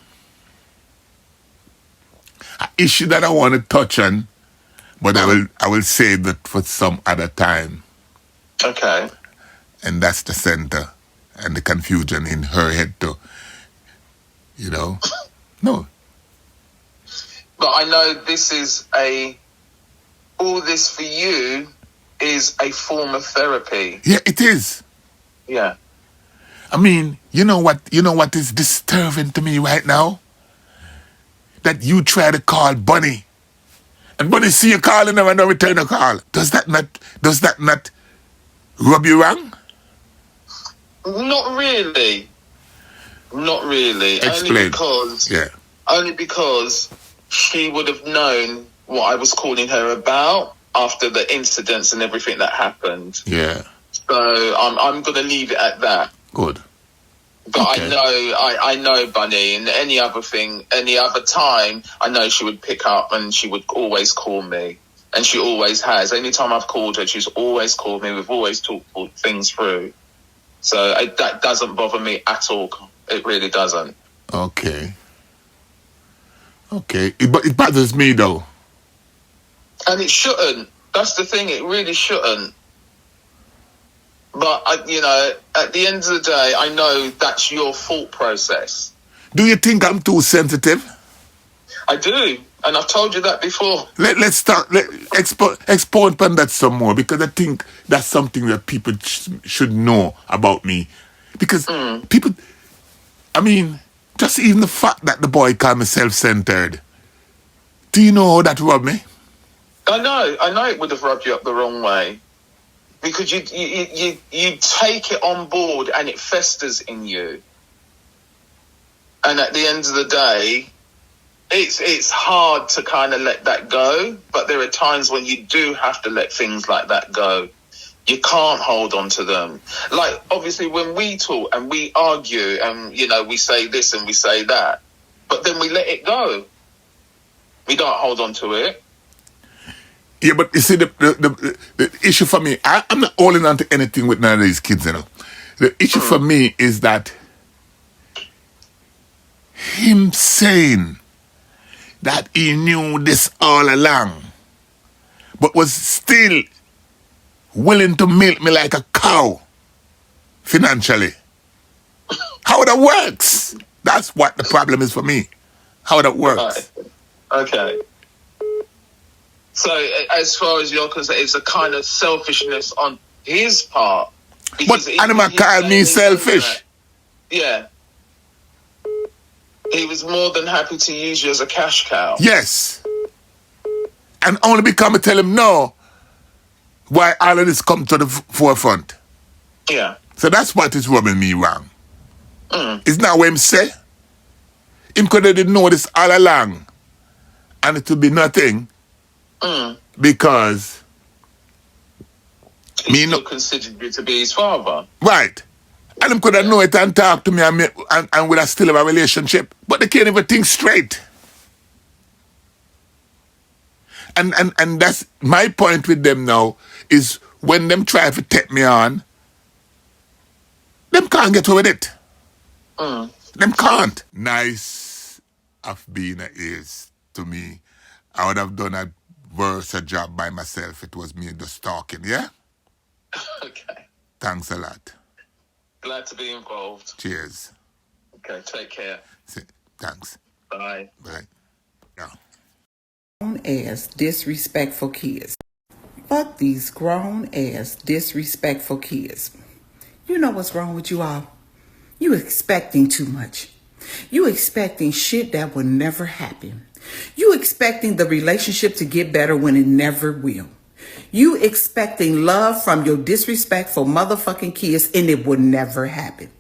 an issue that I want to touch on, but I will save that for some other time. Okay. And that's the center and the confusion in her head too. You know? No. But I know this is all this for you is a form of therapy. Yeah, it is. Yeah. I mean, you know what is disturbing to me right now? That you try to call Bunny. And Bunny see you calling her and don't return a call. Does that not rub you wrong? Not really. Not really. Explain. Only because she would have known what I was calling her about after the incidents and everything that happened. Yeah. So I'm going to leave it at that. Good. But okay. I know Bunny, and any other time, I know she would pick up and she would always call me. And she always has. Anytime I've called her, she's always called me. We've always talked things through. So that doesn't bother me at all. It really doesn't. Okay. But it bothers me though. And it shouldn't. That's the thing. It really shouldn't. But, at the end of the day, I know that's your thought process. Do you think I'm too sensitive? I do. And I've told you that before. Let's start. Expound on that some more, because I think that's something that people should know about me. Because people, I mean, just even the fact that the boy called me self-centered. Do you know how that rubbed me? I know it would have rubbed you up the wrong way. Because you take it on board and it festers in you. And at the end of the day, it's hard to kind of let that go. But there are times when you do have to let things like that go. You can't hold on to them. Like, obviously, when we talk and we argue and, we say this and we say that, but then we let it go. We don't hold on to it. Yeah, but you see, the issue for me, I'm not holding on to anything with none of these kids, The issue for me is that him saying that he knew this all along, but was still willing to milk me like a cow financially. How that works? That's what the problem is for me. How that works. Right. Okay. So, as far as you're concerned, it's a kind of selfishness on his part. But Anima called me selfish. Yeah. He was more than happy to use you as a cash cow. Yes. And only because I tell him no, why all of this come to the forefront. Yeah. So that's what is rubbing me wrong. It's not what him say. Him could have didn't know this all along. And it would be nothing. Because he still considered you to be his father. Right. And him could have known it and talk to me and would have still have a relationship. But they can't even think straight. And that's my point with them now, is when them try to take me on, them can't get away with it. Them can't. Nice of being a is to me. I would have done a worse job by myself. It was me just talking, yeah? Okay. Thanks a lot. Glad to be involved. Cheers. Okay, take care. Thanks. Bye. Bye. Yeah. Grown-ass disrespectful kids. Fuck these grown-ass disrespectful kids. You know what's wrong with you all? You expecting too much. You expecting shit that will never happen. You expecting the relationship to get better when it never will. You expecting love from your disrespectful motherfucking kids and it will never happen.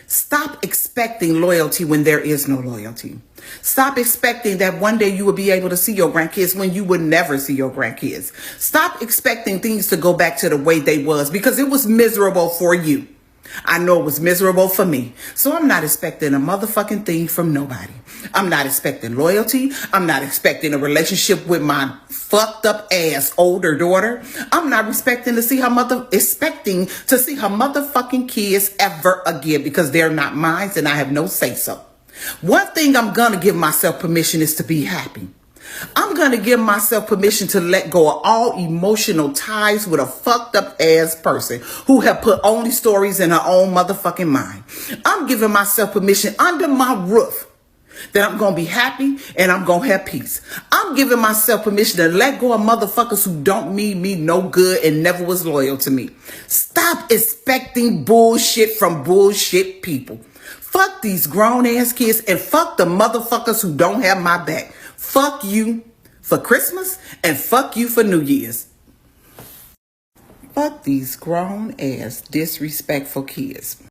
Stop expecting loyalty when there is no loyalty. Stop expecting that one day you will be able to see your grandkids when you would never see your grandkids. Stop expecting things to go back to the way they was because it was miserable for you. I know it was miserable for me. So I'm not expecting a motherfucking thing from nobody. I'm not expecting loyalty. I'm not expecting a relationship with my fucked up ass older daughter. I'm not expecting to see her motherfucking kids ever again because they're not mine and I have no say so. One thing I'm going to give myself permission is to be happy. I'm going to give myself permission to let go of all emotional ties with a fucked up ass person who have put only stories in her own motherfucking mind. I'm giving myself permission under my roof that I'm going to be happy and I'm going to have peace. I'm giving myself permission to let go of motherfuckers who don't mean me no good and never was loyal to me. Stop expecting bullshit from bullshit people. Fuck these grown ass kids and fuck the motherfuckers who don't have my back. Fuck you for Christmas and fuck you for New Year's. Fuck these grown ass disrespectful kids.